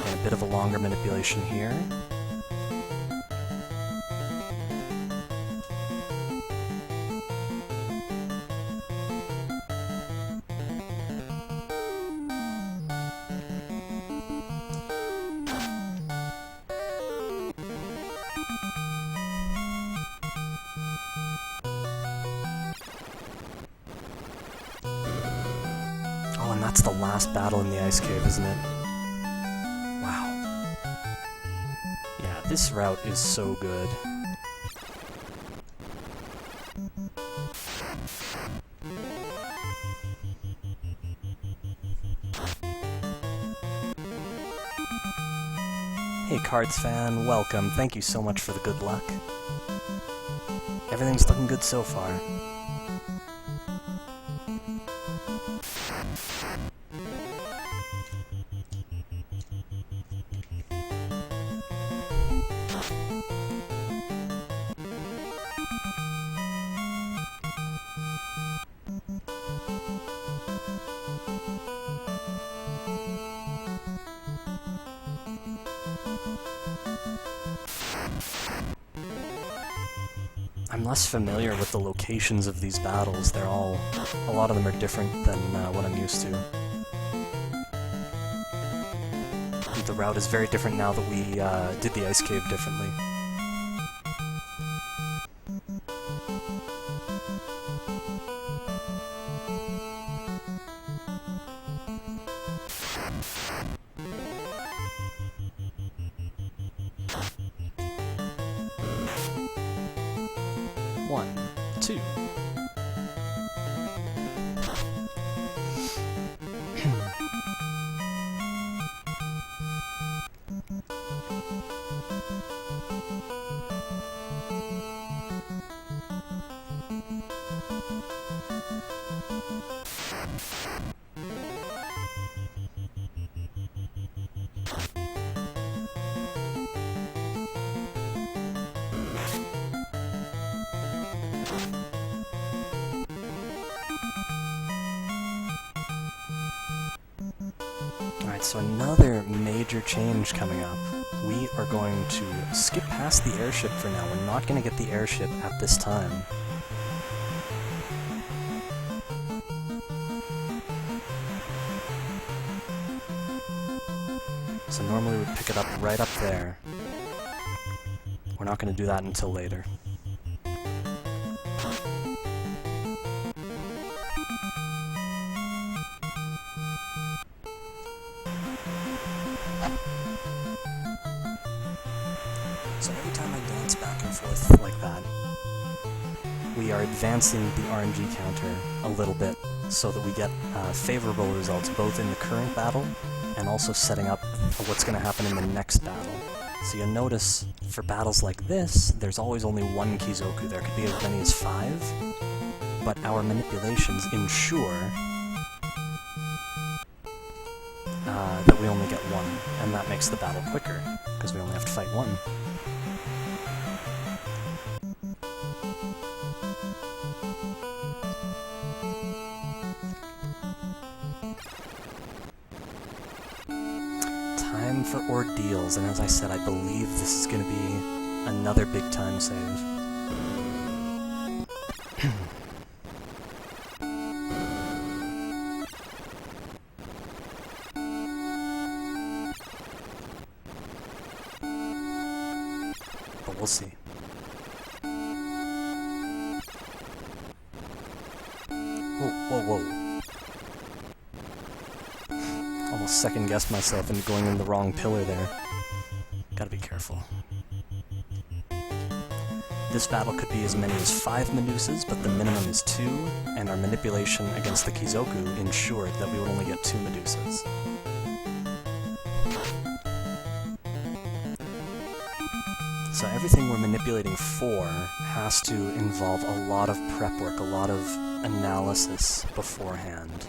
[SPEAKER 1] And a bit of a longer manipulation here. Oh, and that's the last battle in the ice cave, isn't it? Wow. Yeah, this route is so good. Hey Cards fan, welcome. Thank you so much for the good luck. Everything's looking good so far. I'm less familiar with the locations of these battles. They're all... a lot of them are different than what I'm used to. The route is very different now that we did the ice cave differently. One, two. Alright, so another major change coming up. We are going to skip past the airship for now. We're not going to get the airship at this time. So normally we'd pick it up right up there. We're not going to do that until later. So every time I dance back and forth like that, we are advancing the RNG counter a little bit so that we get favorable results both in the current battle and also setting up what's going to happen in the next battle. So you'll notice for battles like this, there's always only one Kizoku. There could be as many as 5, but our manipulations ensure that we only get one, and that makes the battle quicker, because we only have to fight one. Time for ordeals, and as I said, I believe this is going to be another big time save. But we'll see. Whoa. Almost second-guessed myself into going in the wrong pillar there. Gotta be careful. This battle could be as many as 5 Medusas, but the minimum is 2, and our manipulation against the Kizoku ensured that we would only get 2 Medusas. So everything we're manipulating for has to involve a lot of prep work, a lot of analysis beforehand.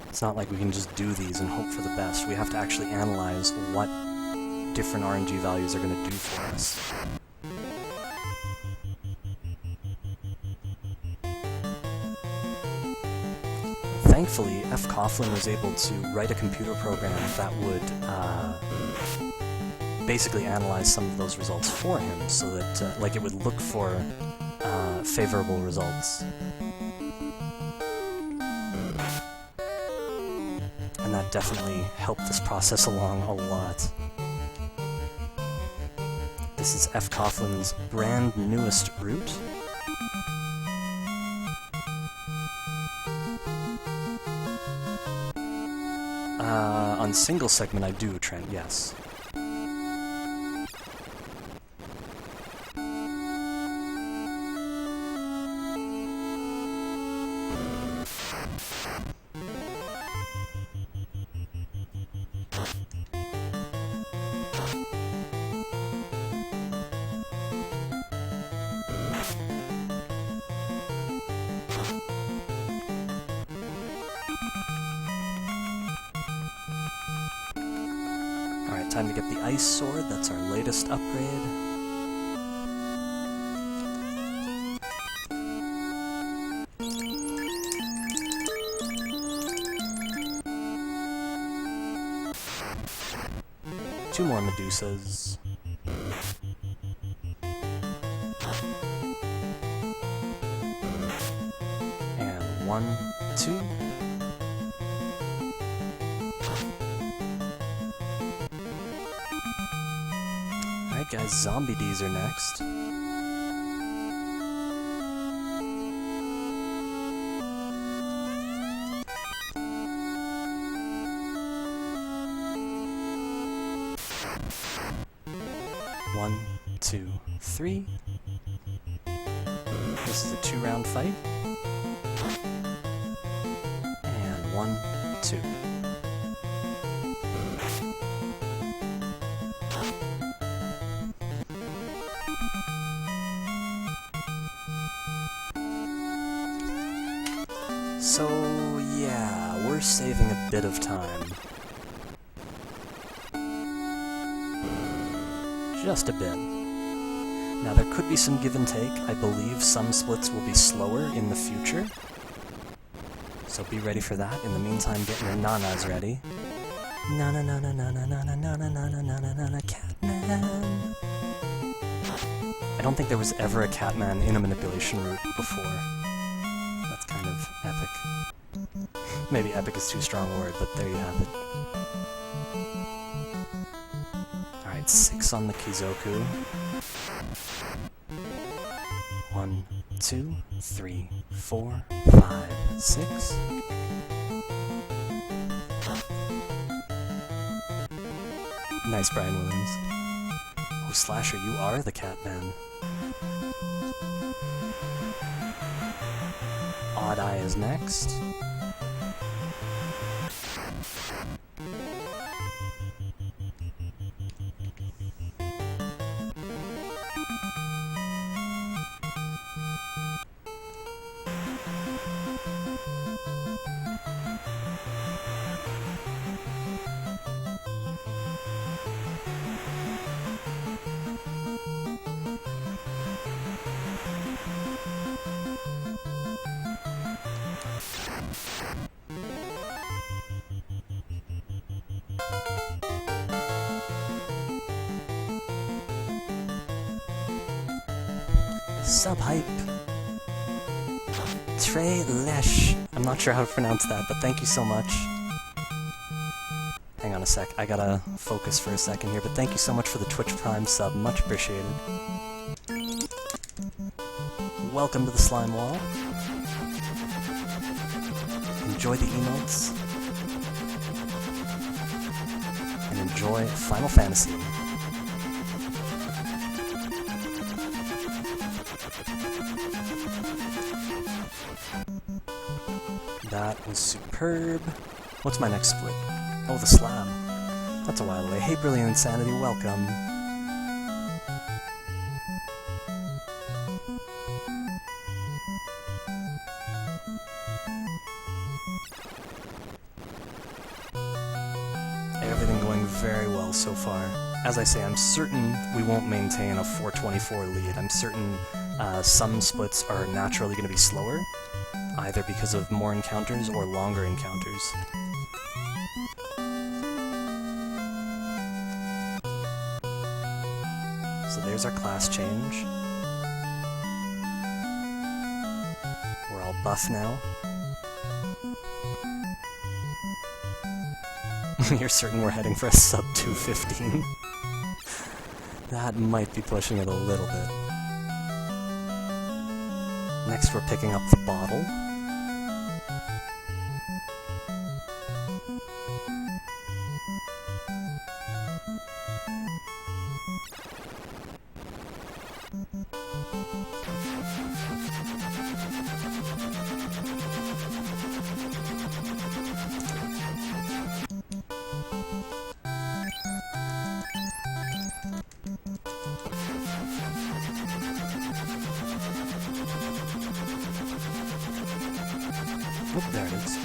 [SPEAKER 1] It's not like we can just do these and hope for the best. We have to actually analyze what different RNG values are going to do for us. Thankfully, fcoughlin was able to write a computer program that would basically analyze some of those results for him, so that like it would look for favorable results. And that definitely helped this process along a lot. This is fcoghlin's brand newest route. On single segment I do, Trent, yes. Alright, time to get the Ice Sword, that's our latest upgrade. Two more Medusas. And 1, 2. Alright guys, Zombie Ds are next. One, 2, 3. This is a 2-round fight. And 1, 2. So, yeah, we're saving a bit of time. Just a bit. Now, there could be some give and take. I believe some splits will be slower in the future. So be ready for that. In the meantime, get your nanas ready. Na-na-na-na-na-na-na-na-na-na-na-na-na-na, Catman. I don't think there was ever a Catman in a manipulation route before. That's kind of epic. Maybe epic is too strong a word, but there you have it. Alright, 6 on the Kizoku. 1, 2, 3, 4, 5, 6. Nice, Brian Williams. Oh, Slasher, you are the Catman. Odd Eye is next. Sub-hype. Trey Lesh. I'm not sure how to pronounce that, but thank you so much. Hang on a sec, I gotta focus for a second here, but thank you so much for the Twitch Prime sub, much appreciated. Welcome to the slime wall. Enjoy the emotes. And enjoy Final Fantasy. That was superb. What's my next split? Oh, the slam. That's a while away. Hey, Brilliant Insanity, welcome. Everything going very well so far. As I say, I'm certain we won't maintain a 424 lead. I'm certain some splits are naturally going to be slower, either because of more encounters or longer encounters. So there's our class change. We're all buff now. You're certain we're heading for a sub 215? That might be pushing it a little bit. Next we're picking up the bottle. Oop, there it is.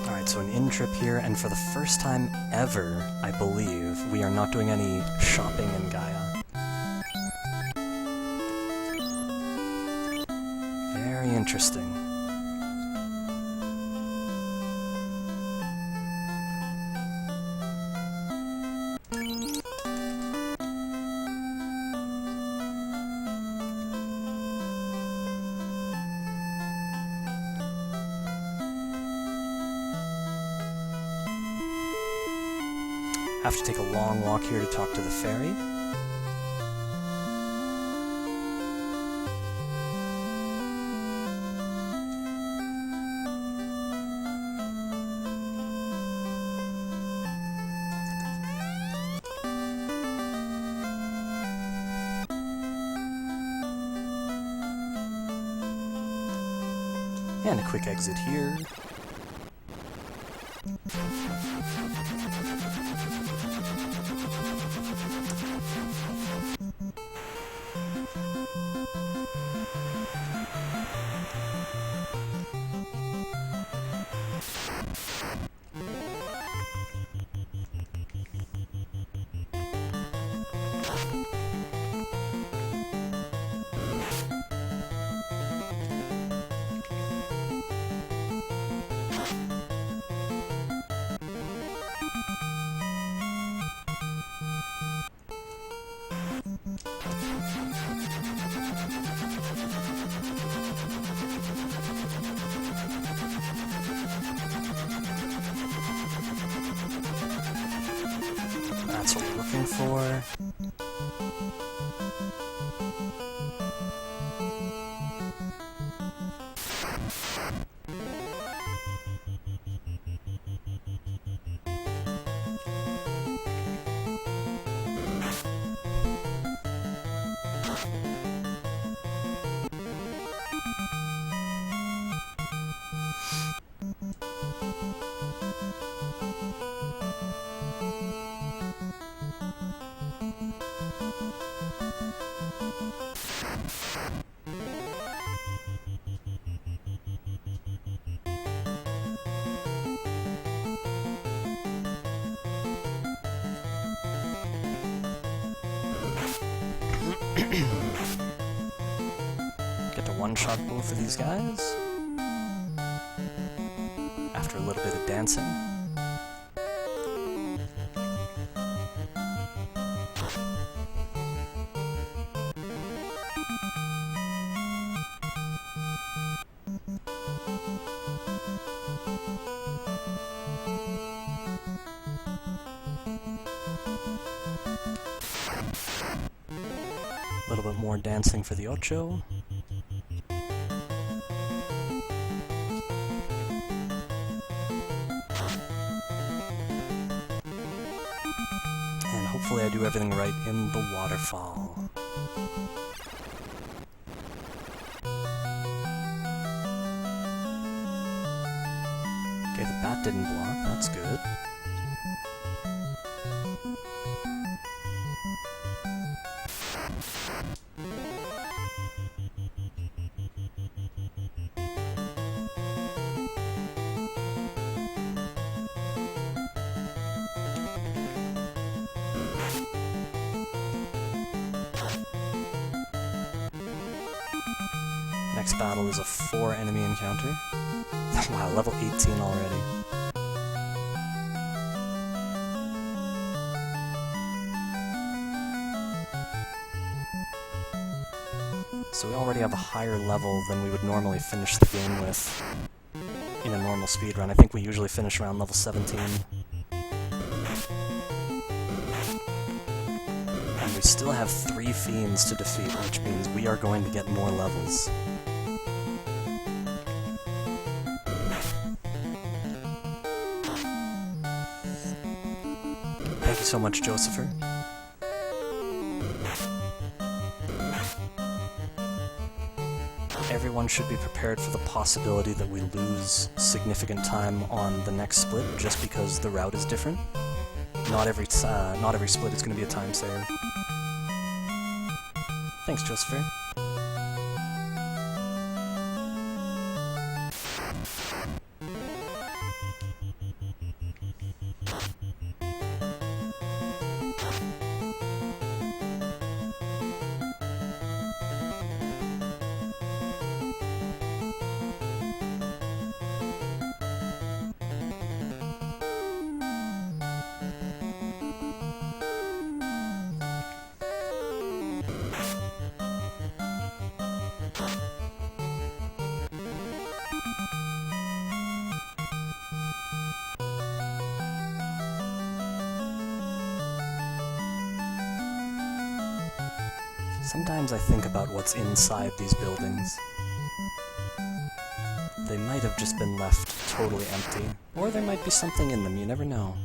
[SPEAKER 1] Alright, so an in-trip here, and for the first time ever, I believe, we are not doing any shopping in Gaia. Very interesting. Have to take a long walk here to talk to the fairy. And a quick exit here. That's what we're looking for. Get to one-shot both of these guys. After a little bit of dancing. more dancing for the Ocho. And hopefully I do everything right in the waterfall. Okay, the bat didn't block, that's good. Next battle is a 4 enemy encounter. Wow, level 18 already. So we already have a higher level than we would normally finish the game with in a normal speedrun. I think we usually finish around level 17. And we still have 3 fiends to defeat, which means we are going to get more levels. Thank you so much, Josepher. Everyone should be prepared for the possibility that we lose significant time on the next split just because the route is different. Not every split is going to be a time save. Thanks, Josepher. Sometimes I think about what's inside these buildings. They might have just been left totally empty, or there might be something in them, you never know.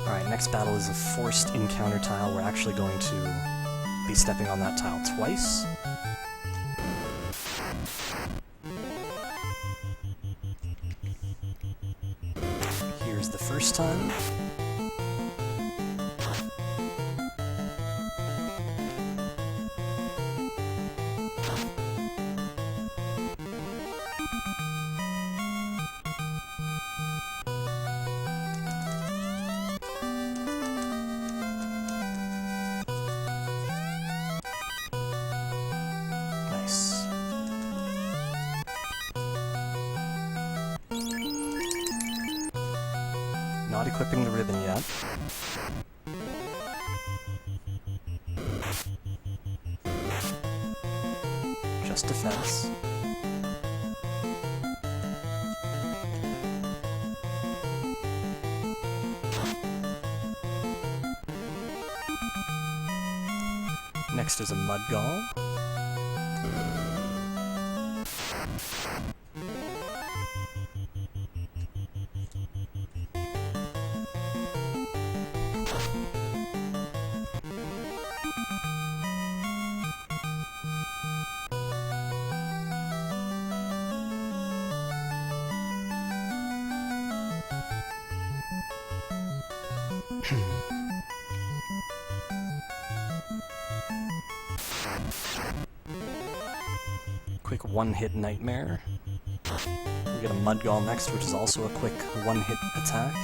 [SPEAKER 1] Alright, next battle is a forced encounter tile. We're actually going to be stepping on that tile twice. Here's the first time. Nice. Not equipping the ribbon yet. Just defense. Next is a Mudgall. Quick one-hit nightmare. We get a Mudgall next, which is also a quick one-hit attack.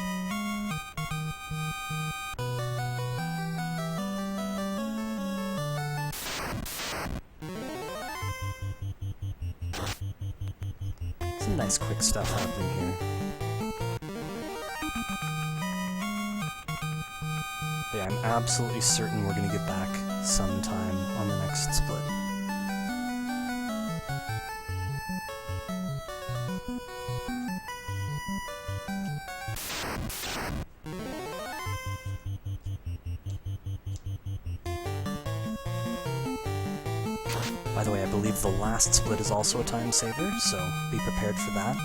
[SPEAKER 1] Some nice quick stuff happening here. But yeah, I'm absolutely certain we're gonna get back sometime on the next split. By the way, I believe the last split is also a time saver, so be prepared for that.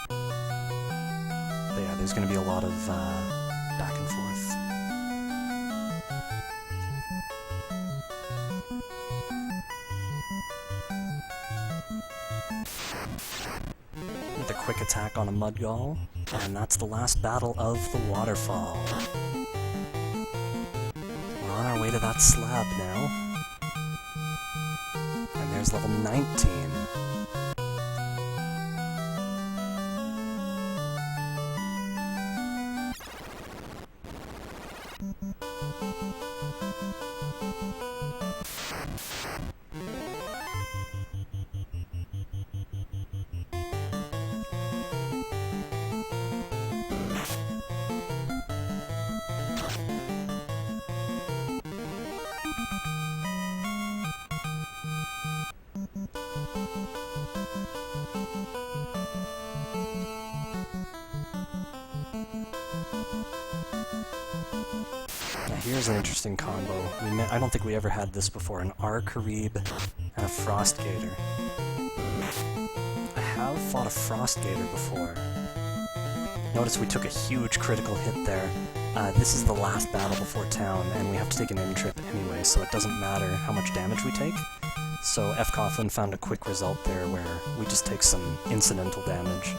[SPEAKER 1] But yeah, there's going to be a lot of back and forth. With a quick attack on a Mudgall, and that's the last battle of the waterfall. We're on our way to that slab now. And there's level 19. Here's an interesting combo. I don't think we ever had this before, an Arkarib and a Frostgator. I have fought a Frostgator before. Notice we took a huge critical hit there. This is the last battle before town, and we have to take an in-trip anyway, so it doesn't matter how much damage we take. So fcoughlin found a quick result there where we just take some incidental damage.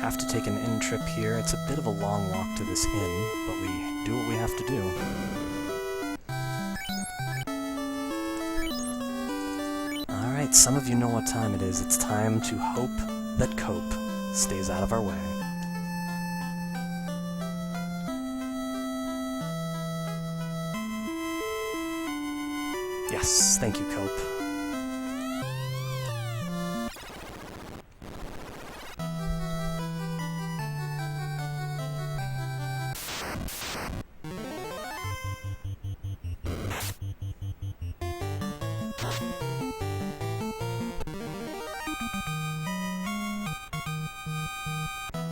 [SPEAKER 1] Have to take an in-trip here. It's a bit of a long walk to this inn, but we do what we have to do. Alright, some of you know what time it is. It's time to hope that Cope stays out of our way. Yes, thank you, Cope.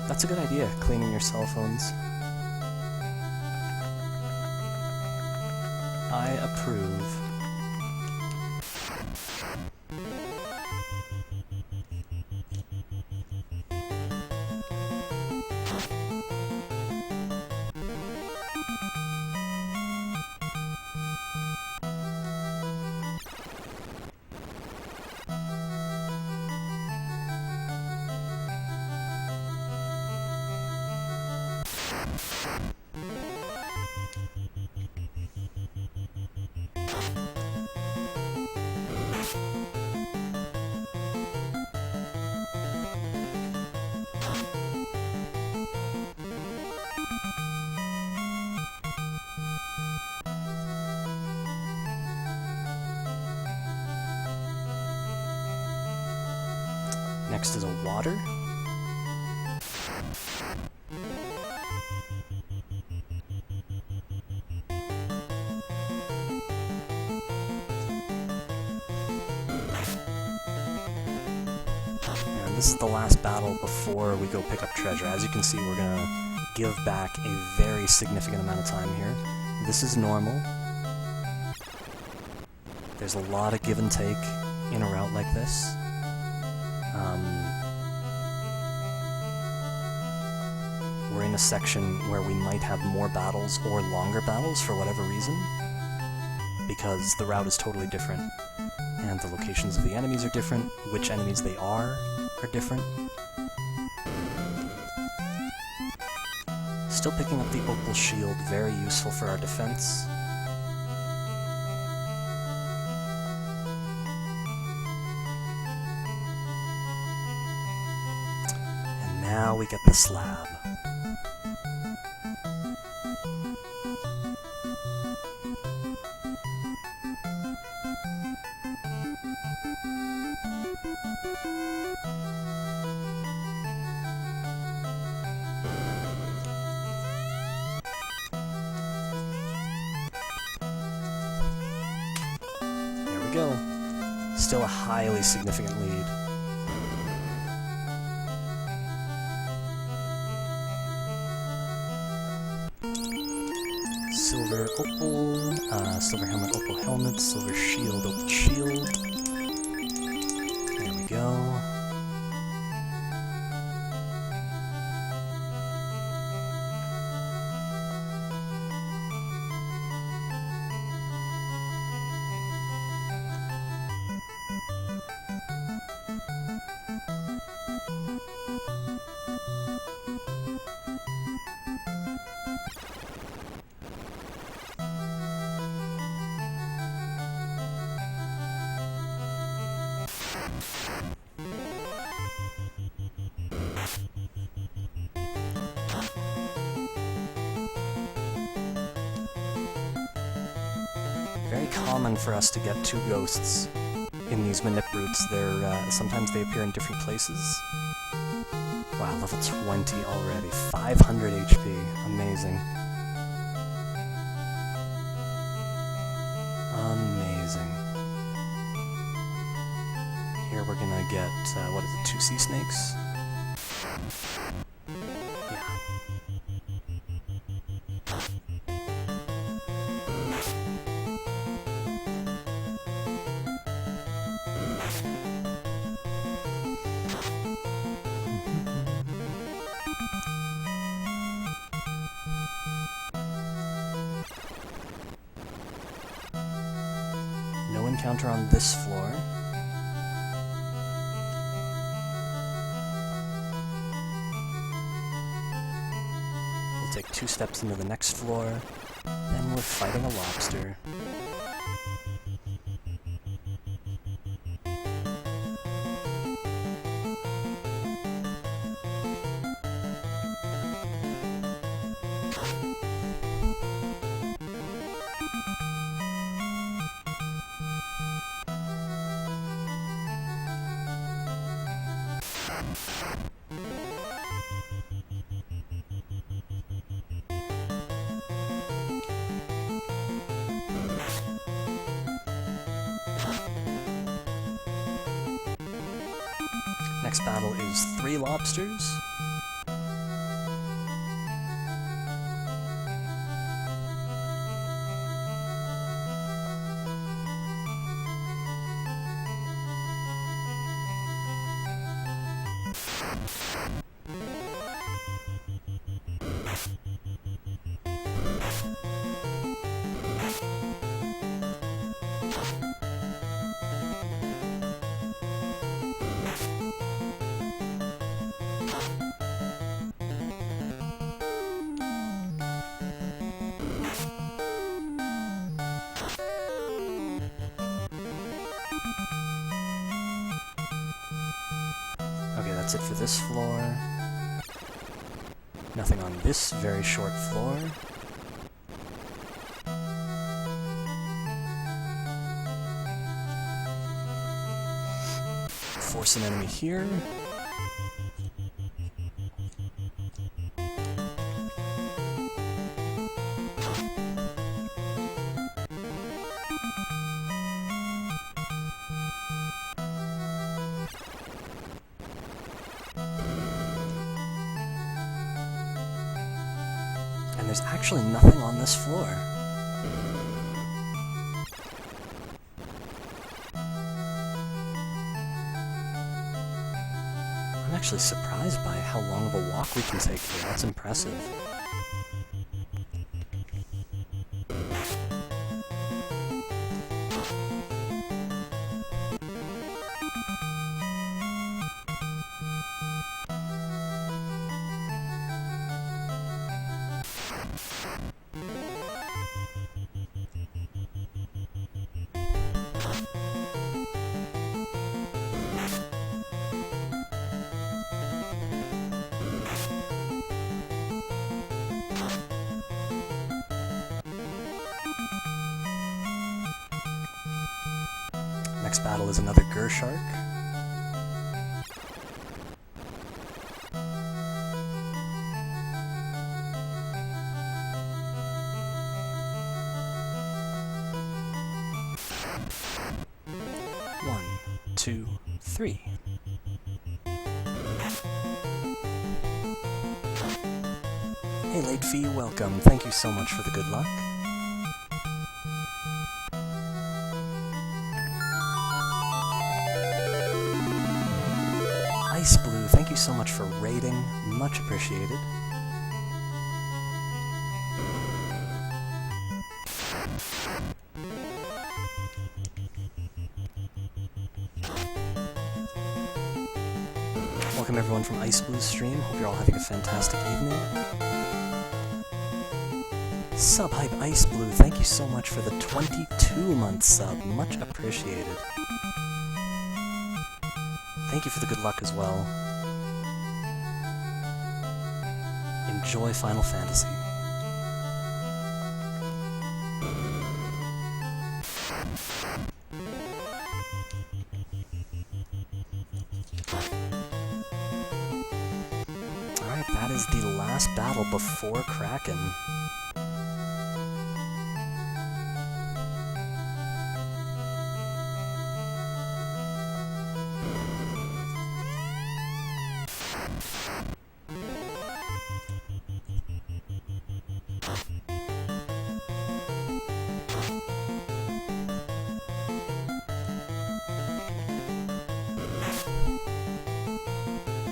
[SPEAKER 1] That's a good idea, cleaning your cell phones. I approve. Next is a water. And this is the last battle before we go pick up treasure. As you can see, we're gonna give back a very significant amount of time here. This is normal. There's a lot of give and take in a route like this. We're in a section where we might have more battles or longer battles for whatever reason, because the route is totally different, and the locations of the enemies are different, which enemies they are different. Still picking up the opal shield, very useful for our defense. And now we get the slab. we go. Still a highly significant lead. Silver opal, silver helmet, opal helmet, silver shield, opal shield. There we go. Very common for us to get 2 ghosts in these manip routes. Sometimes they appear in different places. Wow, level 20 already. 500 HP. Amazing. Amazing. Here we're gonna get, what is it, 2 sea snakes? Yeah. No encounter on this floor. We'll take 2 steps into the next floor, then we're fighting a lobster. Next battle is 3 lobsters. Okay, that's it for this floor. Nothing on this very short floor. Force an enemy here. And there's actually nothing on this floor. I'm actually surprised by how long of a walk we can take here. That's impressive. Next battle is another Gershark. 2, 3. Hey, Late Fee, welcome. Thank you so much for the good luck. Ice Blue, thank you so much for raiding. Much appreciated. Welcome everyone from Ice Blue's stream. Hope you're all having a fantastic evening. Sub-Hype Ice Blue, thank you so much for the 22-month sub. Much appreciated. Thank you for the good luck as well. Enjoy Final Fantasy. Alright, that is the last battle before Kraken.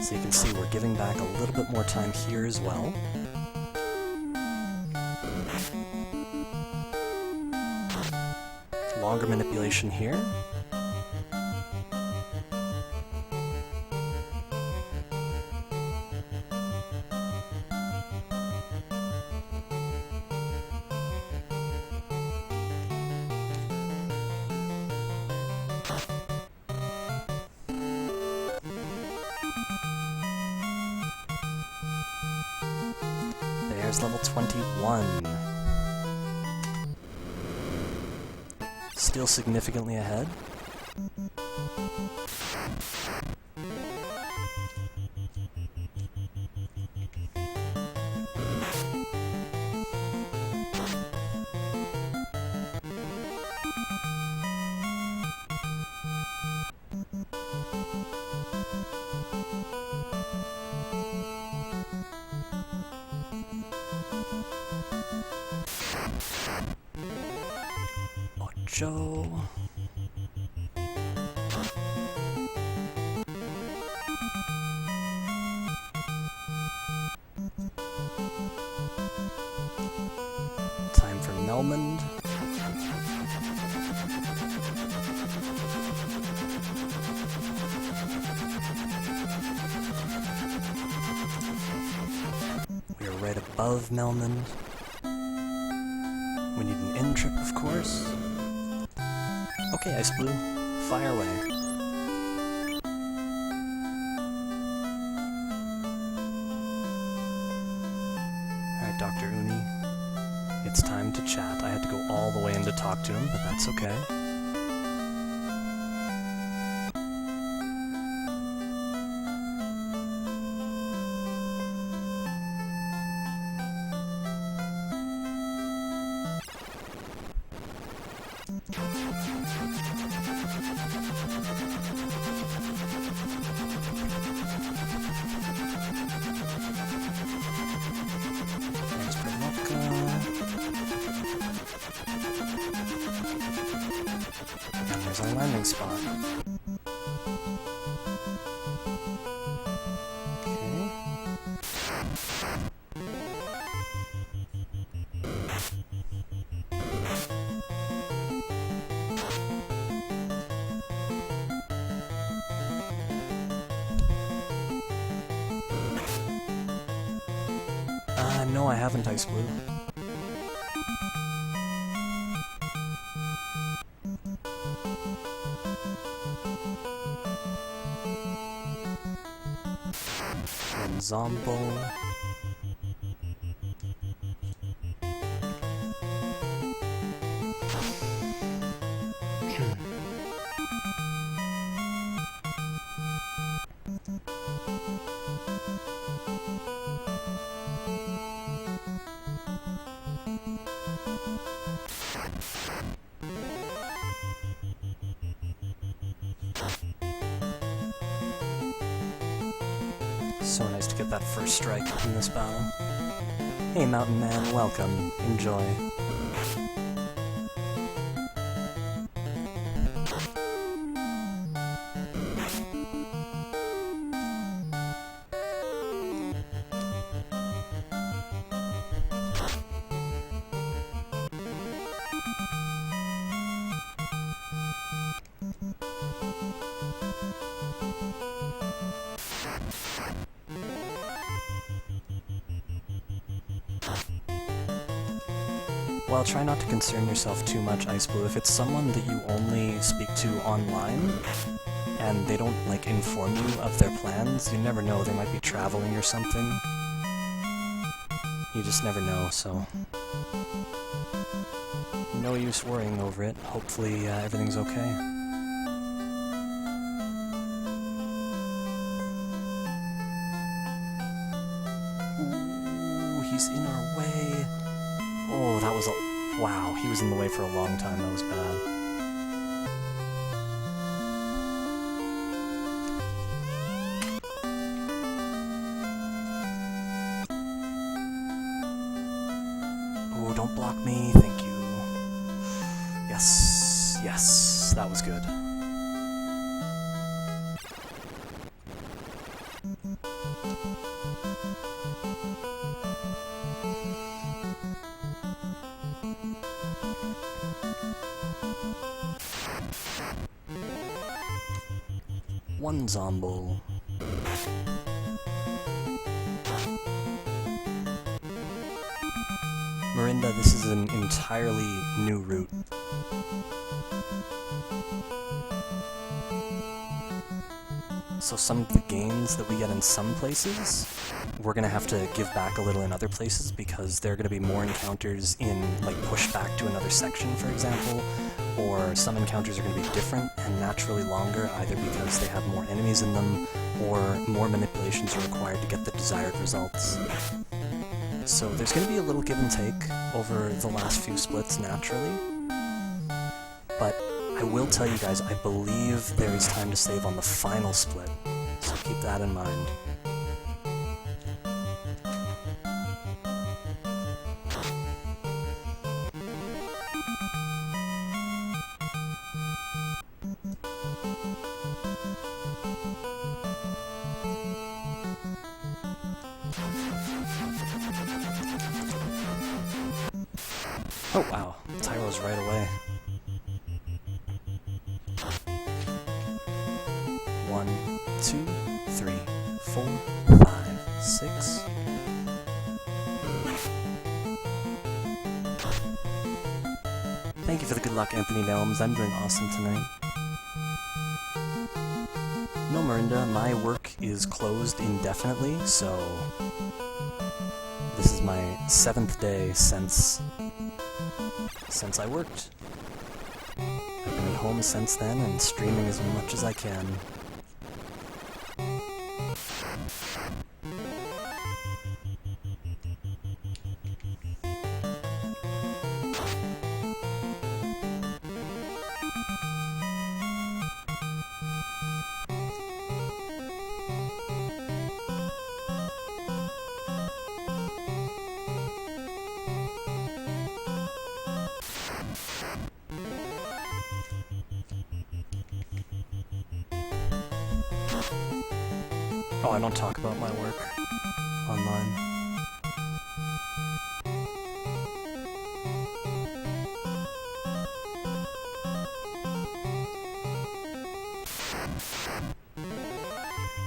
[SPEAKER 1] So you can see we're giving back a little bit more time here as well. Longer manipulation here. There's level 21. Still significantly ahead. Joe. Time for Melmond. We are right above Melmond. We need an end trip, of course. Okay, Ice Blue, fire away. Alright, Dr. Uni. It's time to chat. I had to go all the way in to talk to him, but that's okay. There's our landing spot. Okay. No, I haven't, Ice Blue. Ensemble. So nice to get that first strike in this battle. Hey Mountain Man, welcome. Enjoy. Well, try not to concern yourself too much, Ice Blue. If it's someone that you only speak to online, and they don't, like, inform you of their plans, you never know, they might be traveling or something. You just never know, so... no use worrying over it. Hopefully, everything's okay. Ooh, he's in our way. Oh, that was a... wow, he was in the way for a long time, that was bad. Oh, don't block me, thank you. Yes, yes, that was good. One Zombo. Marinda, this is an entirely new route. So some of the gains that we get in some places, we're gonna have to give back a little in other places because there are gonna be more encounters in, like, pushback to another section, for example, or some encounters are gonna be different and naturally longer, either because they have more enemies in them, or more manipulations are required to get the desired results. So there's gonna be a little give and take over the last few splits, naturally, but I will tell you guys, I believe there is time to save on the final split, so keep that in mind. Oh wow, Tyro's right away. 1, 2, 3, 4, 5, 6. Thank you for the good luck, Anthony Nelms. I'm doing awesome tonight. No, Marinda, my work is closed indefinitely, so this is my 7th day since I worked. I've been at home since then and streaming as much as I can. Oh, I don't talk about my work online.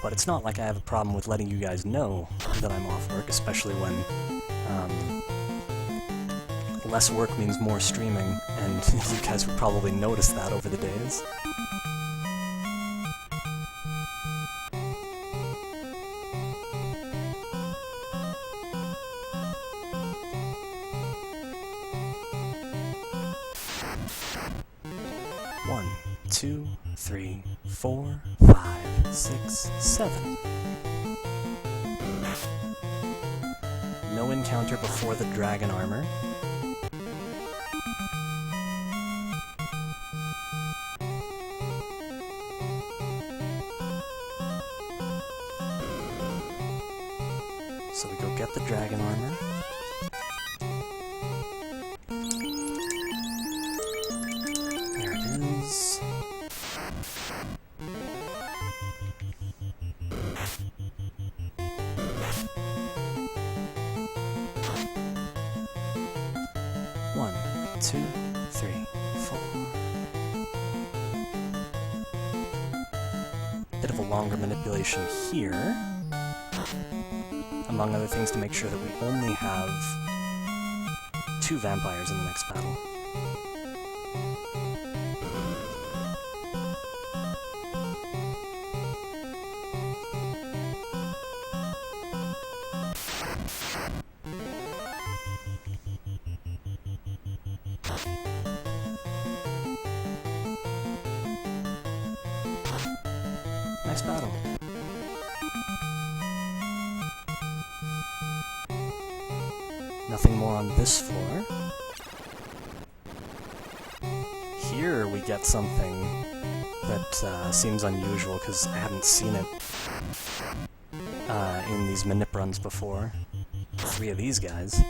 [SPEAKER 1] But it's not like I have a problem with letting you guys know that I'm off work, especially when less work means more streaming, and you guys would probably notice that over the days. One, 2, 3, 4, 5, 6, 7. No encounter before the dragon armor. So we go get the dragon armor. There it is. One, two, three, four. Bit of a longer manipulation here. Among other things, to make sure that we only have 2 vampires in the next battle. Nice battle. Nothing more on this floor. Here we get something that seems unusual, because I haven't seen it in these manip runs before. 3 of these guys.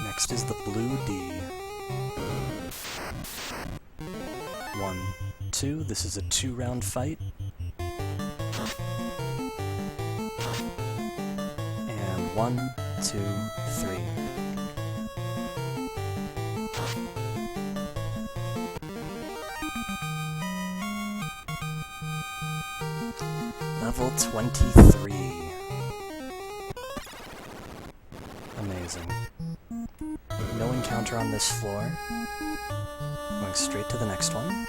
[SPEAKER 1] Next is the blue D. 1, 2. This is a 2-round fight. And 1, 2, 3. Level 23. Amazing. No encounter on this floor. Going straight to the next one.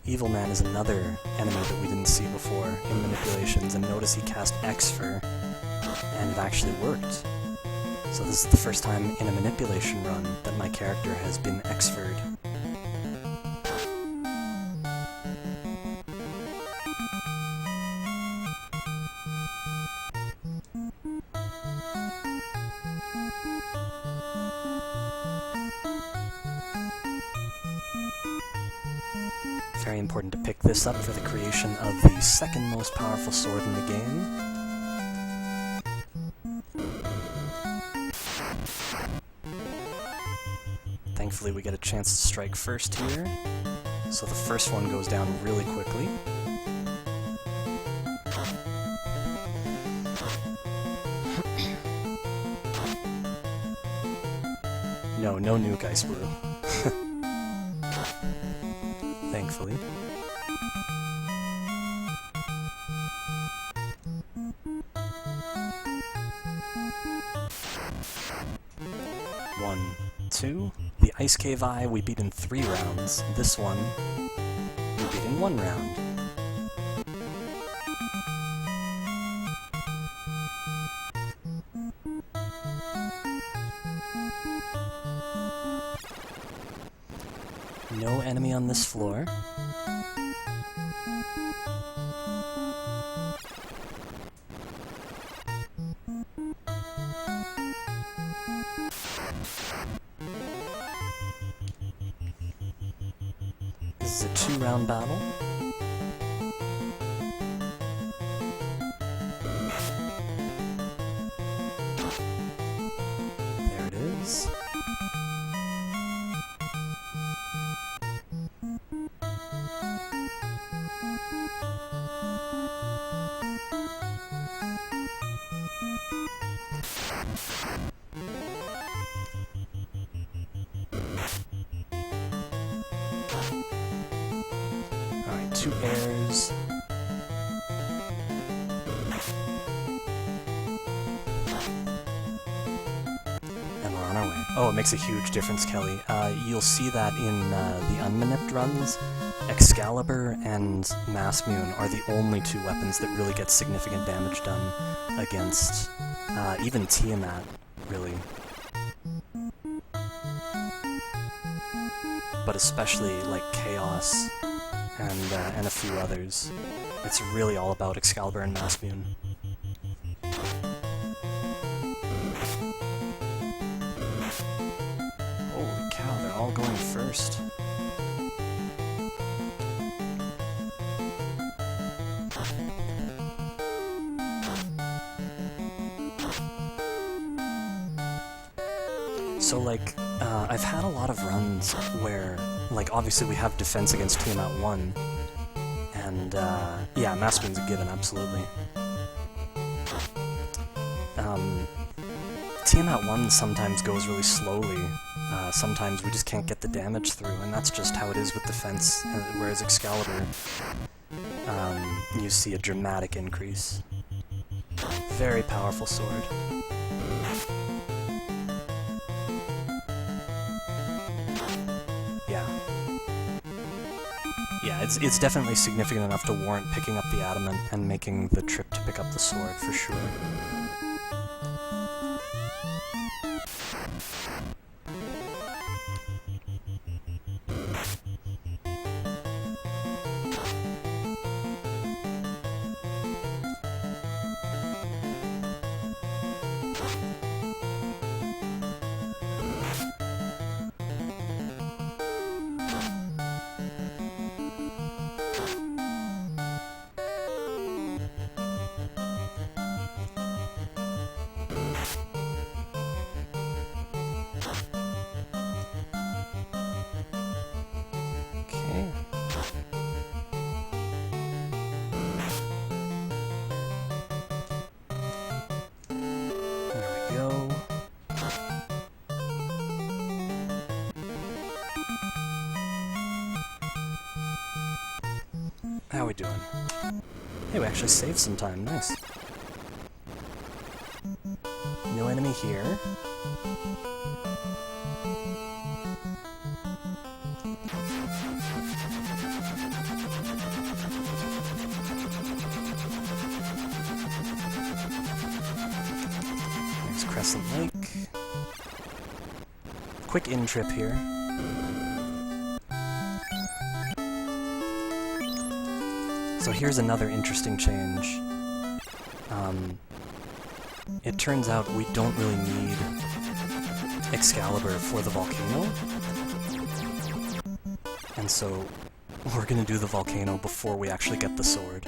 [SPEAKER 1] Evil Man is another enemy that we didn't see before in manipulations, and notice he cast X-Fer, and it actually worked. So this is the first time in a manipulation run that my character has been X-Fer'd. Very important to pick this up for the creation of the second most powerful sword in the game. Thankfully we get a chance to strike first here, so the first one goes down really quickly. No nuke, Ice Blue. Thankfully. One, 2. The Ice Cave Eye we beat in 3 rounds. This one we beat in 1 round. No enemy on this floor. This is a 2-round battle. There it is. Alright, 2 airs. And we're on our way. Oh, it makes a huge difference, Kelly. You'll see that in the unmanipped runs. Excalibur and Massmune are the only two weapons that really get significant damage done against even Tiamat, really. But especially like Chaos and a few others. It's really all about Excalibur and Massmune. Holy cow, they're all going first. So, like, I've had a lot of runs where, like, obviously we have defense against Tiamat 1, and, yeah, Massmune's a given, absolutely. Tiamat 1 sometimes goes really slowly, sometimes we just can't get the damage through, and that's just how it is with defense, whereas Excalibur, you see a dramatic increase. Very powerful sword. Yeah, it's definitely significant enough to warrant picking up the adamant and making the trip to pick up the sword, for sure. How are we doing? Hey, we actually saved some time, nice. No enemy here. There's Crescent Lake. Quick in-trip here. So here's another interesting change. It turns out we don't really need Excalibur for the volcano. And so we're gonna do the volcano before we actually get the sword.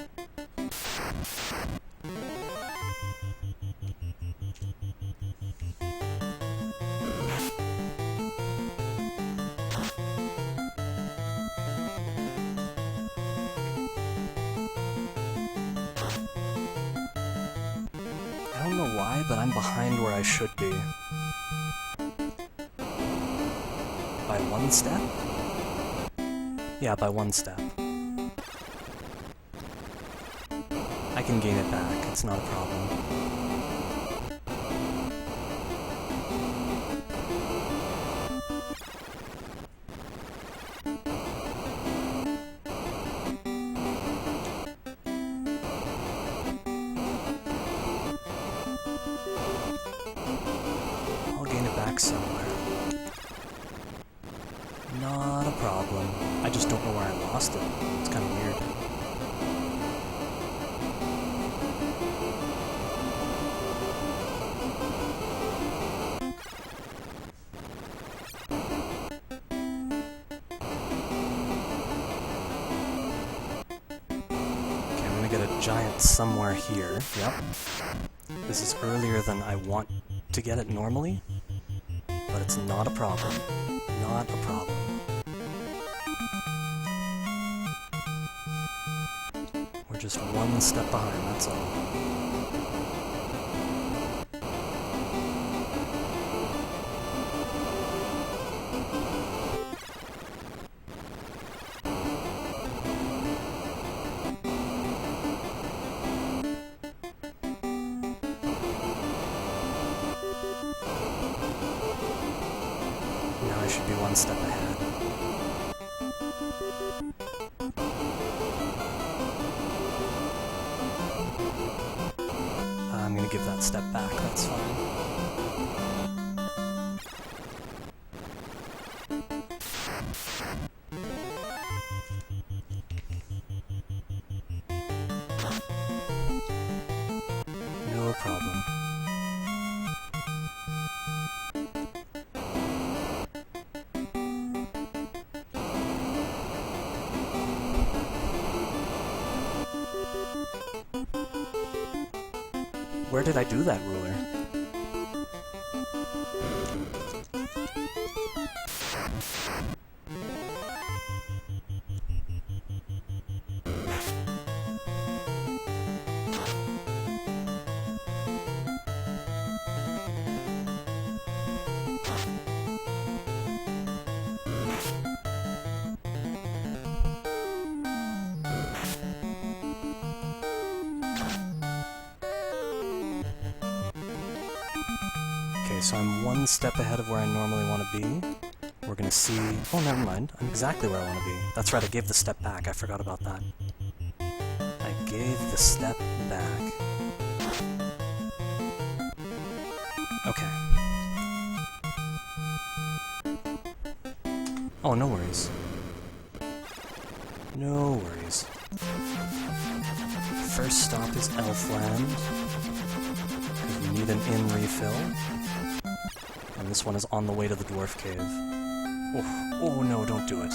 [SPEAKER 1] I don't know why, but I'm behind where I should be. By one step? Yeah, by one step. I can gain it back, it's not a problem. Somewhere. Not a problem. I just don't know where I lost it. It's kind of weird. Okay, I'm gonna get a giant somewhere here. Yep. This is earlier than I want to get it normally. But it's not a problem. Not a problem. We're just one step behind, that's all. should be one step ahead. I'm gonna give that step back, that's fine. No problem. Where did I do that ruler? Okay, so I'm one step ahead of where I normally want to be. We're gonna see... Oh, never mind. I'm exactly where I want to be. That's right, I gave the step back. I forgot about that. I gave the step back. Okay. Oh, no worries. No worries. First stop is Elfland. We need an inn refill. And this one is on the way to the Dwarf Cave. Oh, oh no, don't do it.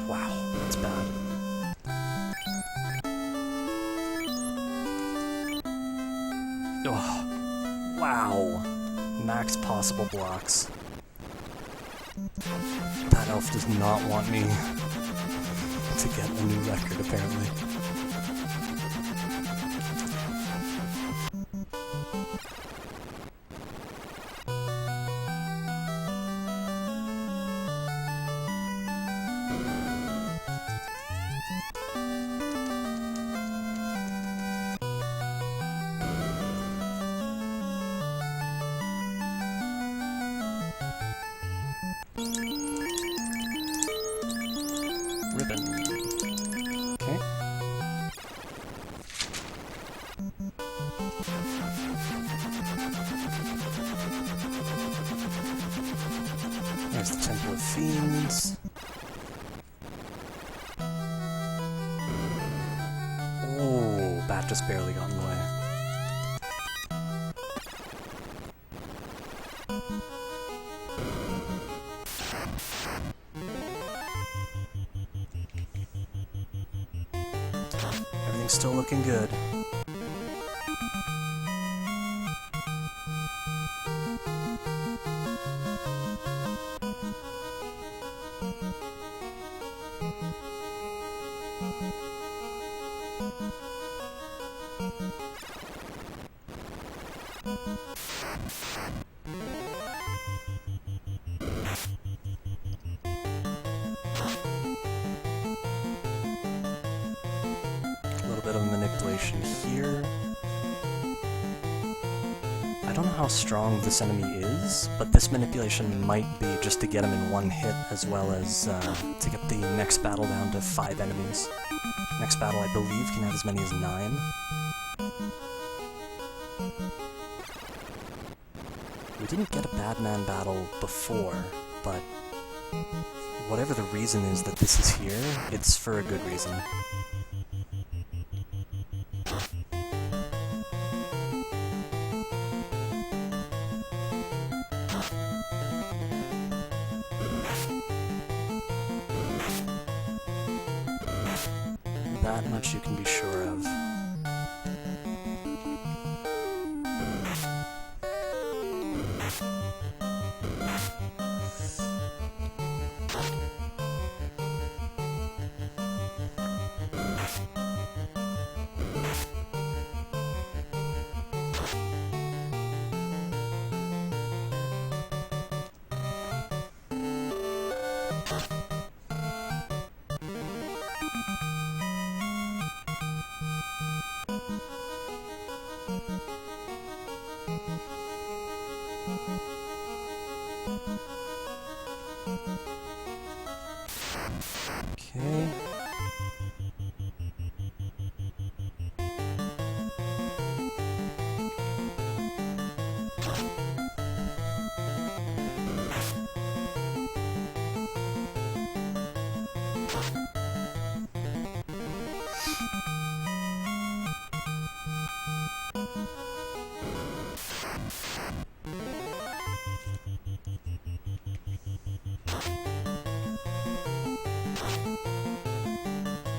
[SPEAKER 1] Wow, that's bad. Oh, wow. Max possible blocks. That elf does not want me to get a new record, apparently. Ribbon. Okay. There's the Temple of Fiends. Oh, Bat just barely got in the way. Everything's still looking good. A little bit of manipulation here. I don't know how strong this enemy is, but this manipulation might be just to get him in one hit, as well as to get the next battle down to 5 enemies. Next battle, I believe, can have as many as 9. We didn't get a bad man battle before, but whatever the reason is that this is here, it's for a good reason. That much you can be sure of. Okay.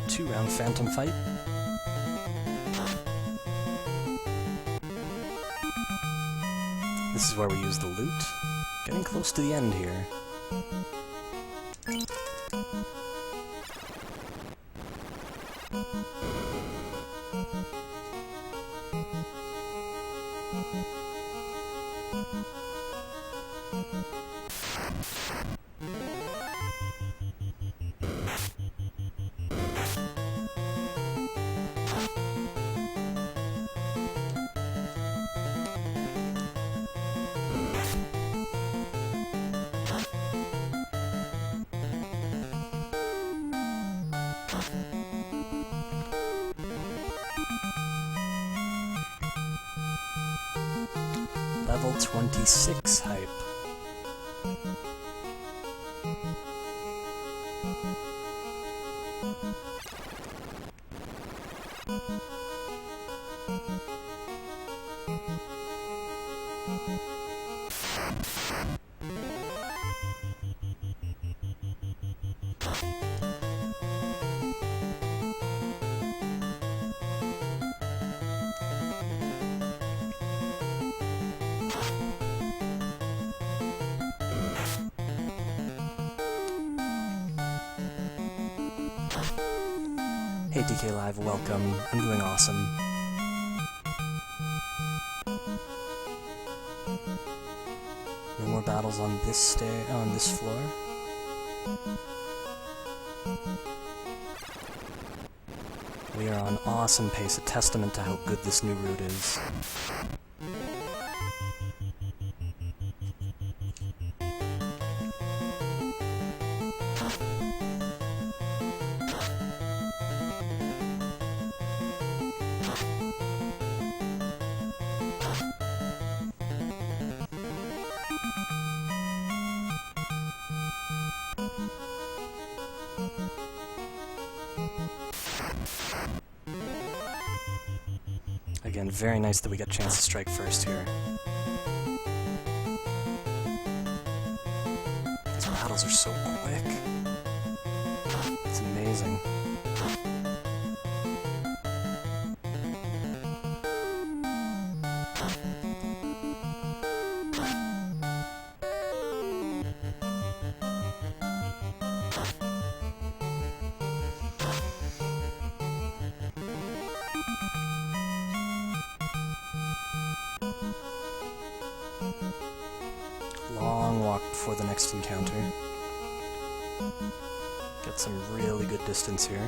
[SPEAKER 1] Two-round Phantom fight. This is where we use the loot. Getting close to the end here. Level 26 hype. Hey DK Live, welcome. I'm doing awesome. No more battles on this floor. We are on awesome pace, a testament to how good this new route is. Again, very nice that we get a chance to strike first here. These battles are so quick. It's amazing. Long walk before the next encounter. Get some really good distance here.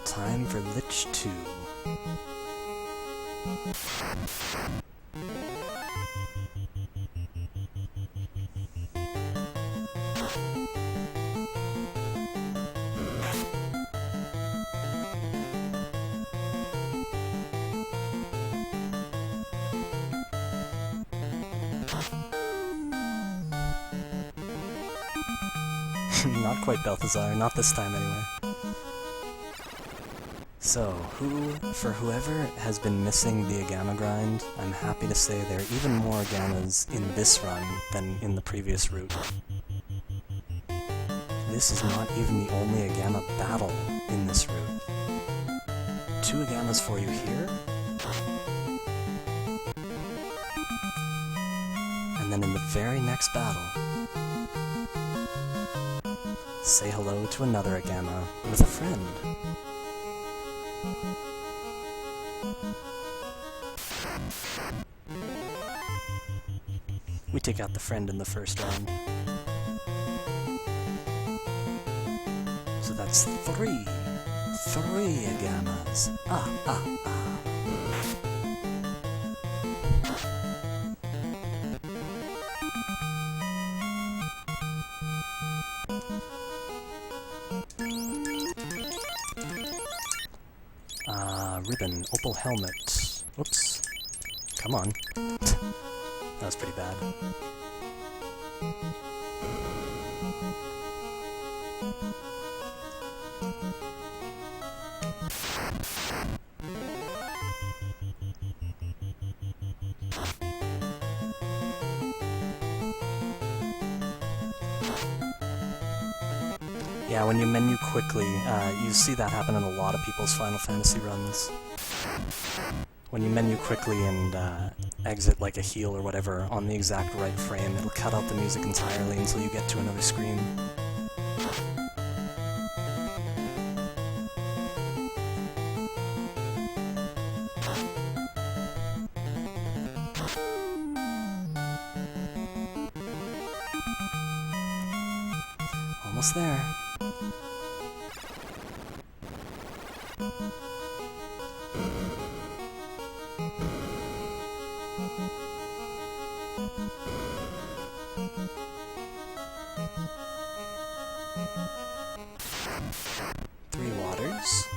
[SPEAKER 1] Time for Lich 2. Not quite Balthazar, not this time anyway. So, for whoever has been missing the Agama grind, I'm happy to say there are even more Agamas in this run than in the previous route. This is not even the only Agama battle in this route. 2 Agamas for you here, and then in the very next battle, say hello to another Agama with a friend. We take out the friend in the first round. So that's 3. 3 Agamas. Ribbon, opal helmet. Oops. Come on. That was pretty bad. Yeah, when you menu quickly, you see that happen in a lot of people's Final Fantasy runs. When you menu quickly and exit like a heal or whatever on the exact right frame, it'll cut out the music entirely until you get to another screen. Almost there. Three waters.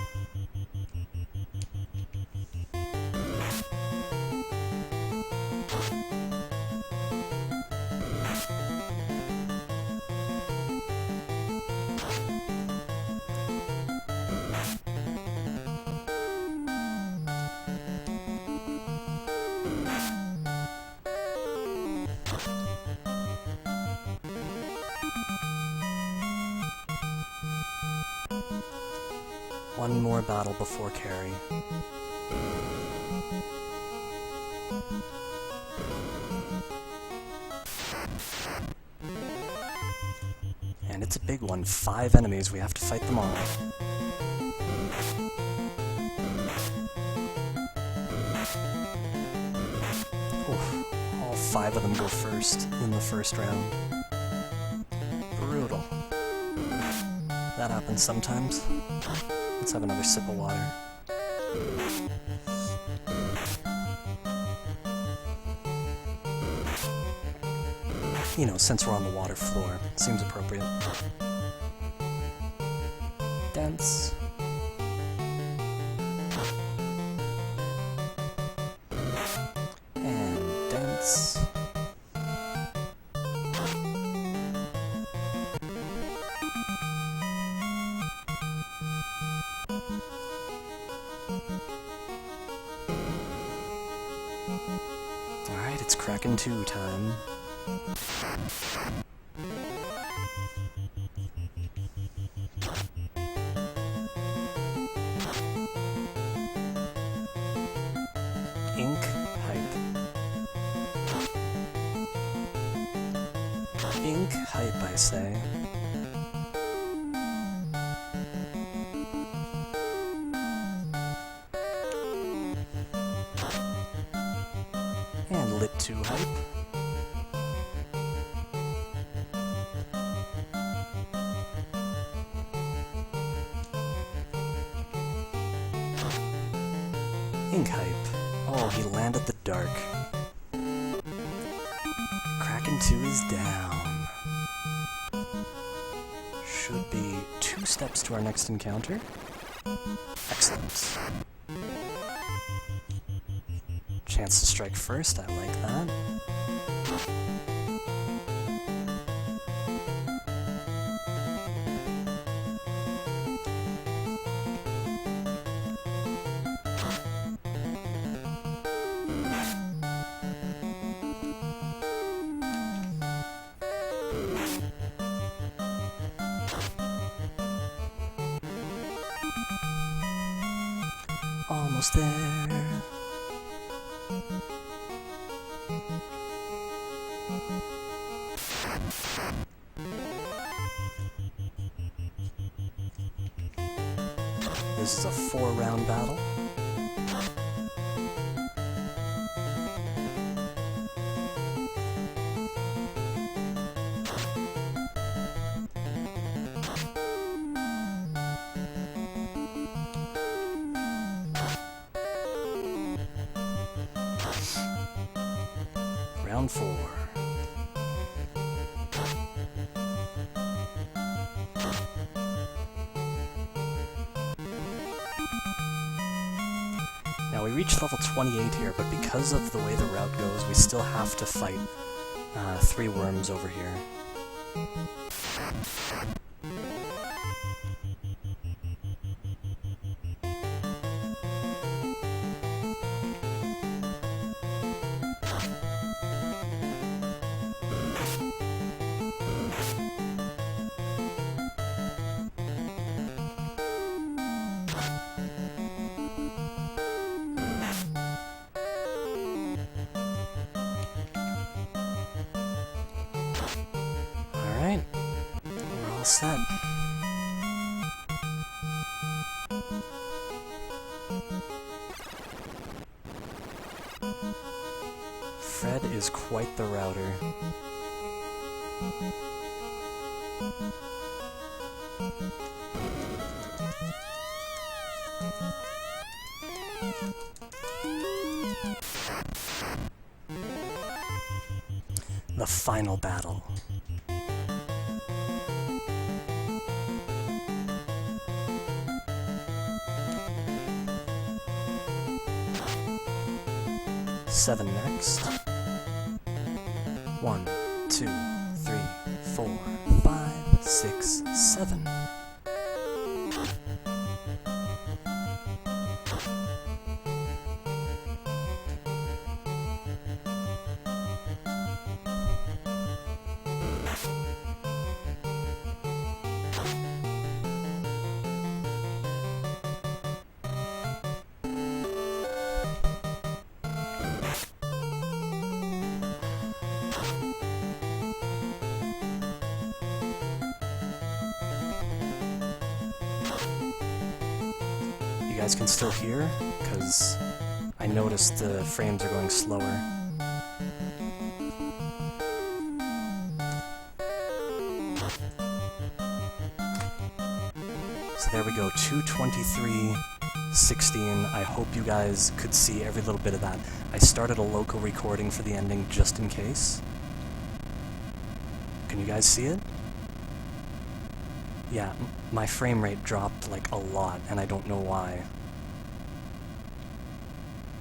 [SPEAKER 1] One more battle before carry. And it's a big one. 5 enemies. We have to fight them all. Oof. All 5 of them go first in the first round. Brutal. That happens sometimes. Let's have another sip of water. You know, since we're on the water floor, seems appropriate. Dance. And dance. Alright, it's Kraken 2 time. Ink hype. Ink hype, I say. And lit 2 hype. Ink hype. Oh, he landed the dark. Kraken 2 is down. Should be 2 steps to our next encounter. Excellent. Chance to strike first, I like that. Almost there. This is a 4-round battle. round 4. Now we reached level 28 here, but because of the way the route goes, we still have to fight 3 worms over here. Alright, we're all set. Fred is quite the router. The final battle. Seven next. 1, 2, 3, 4, 5, 6, 7. You guys can still hear, because I noticed the frames are going slower. So there we go, 2:23:16. I hope you guys could see every little bit of that. I started a local recording for the ending just in case. Can you guys see it? Yeah, my frame rate dropped like a lot, and I don't know why.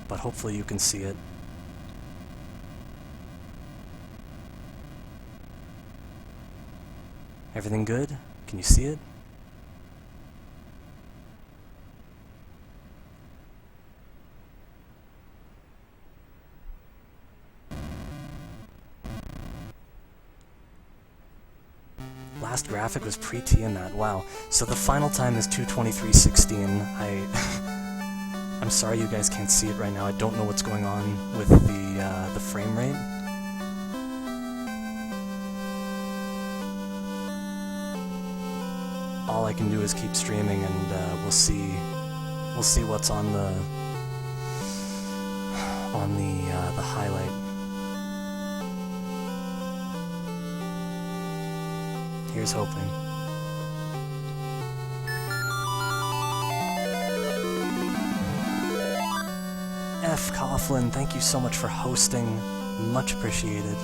[SPEAKER 1] But hopefully you can see it. Everything good? Can you see it? Last graphic was pre-T in that, wow. So the final time is 2:23:16. I'm sorry you guys can't see it right now. I don't know what's going on with the frame rate. All I can do is keep streaming, and we'll see what's on the highlight. Here's hoping. fcoughlin, thank you so much for hosting. Much appreciated.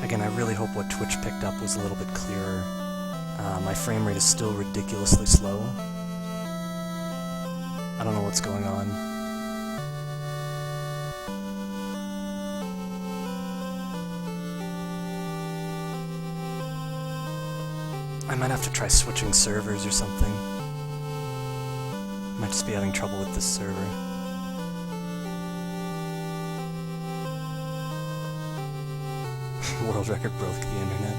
[SPEAKER 1] Again, I really hope what Twitch picked up was a little bit clearer. My frame rate is still ridiculously slow. I don't know what's going on. I might have to try switching servers or something. Might just be having trouble with this server. World record broke the internet.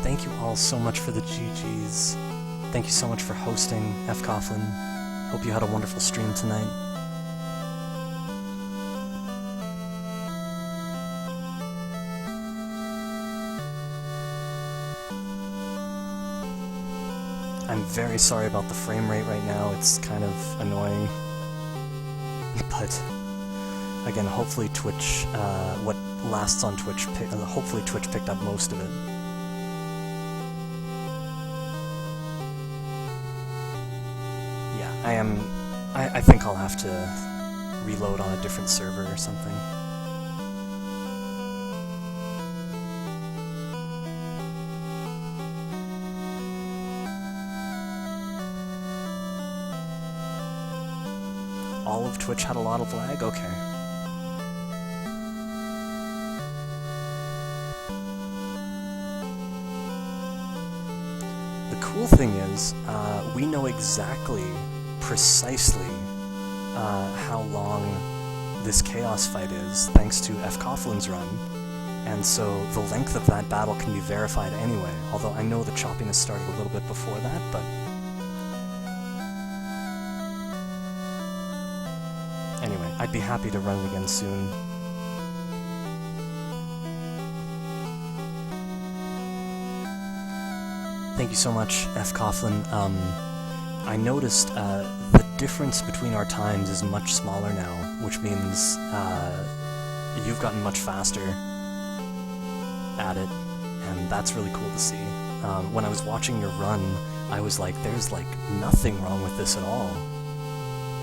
[SPEAKER 1] Thank you all so much for the GGs. Thank you so much for hosting, fcoughlin. Hope you had a wonderful stream tonight. I'm very sorry about the frame rate right now, it's kind of annoying. But, again, hopefully Twitch, what lasts on Twitch, hopefully Twitch picked up most of it. I think I'll have to reload on a different server or something. All of Twitch had a lot of lag? Okay. The cool thing is, we know exactly, precisely, how long this Chaos fight is, thanks to fcoughlин's run, and so the length of that battle can be verified anyway, although I know the choppiness started a little bit before that, but... Anyway, I'd be happy to run it again soon. Thank you so much, fcoughlin. I noticed the difference between our times is much smaller now, which means you've gotten much faster at it, and that's really cool to see. When I was watching your run, I was like, there's like nothing wrong with this at all.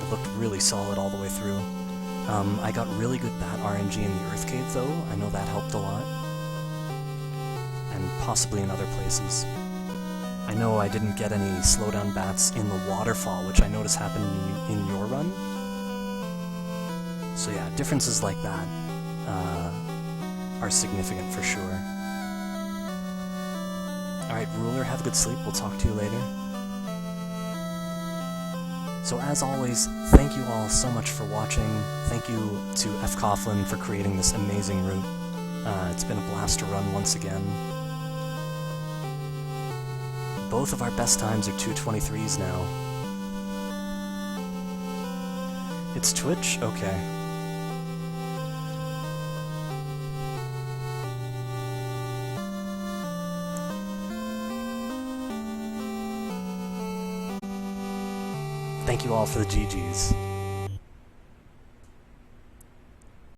[SPEAKER 1] It looked really solid all the way through. I got really good bat RNG in the Earth Cave though, I know that helped a lot. And possibly in other places. I know I didn't get any slowdown bats in the waterfall, which I noticed happened in your run. So yeah, differences like that are significant for sure. Alright, Ruler, have a good sleep. We'll talk to you later. So as always, thank you all so much for watching. Thank you to fcoughlin for creating this amazing route. It's been a blast to run once again. Both of our best times are 2:23s now. It's Twitch? Okay. Thank you all for the GGs.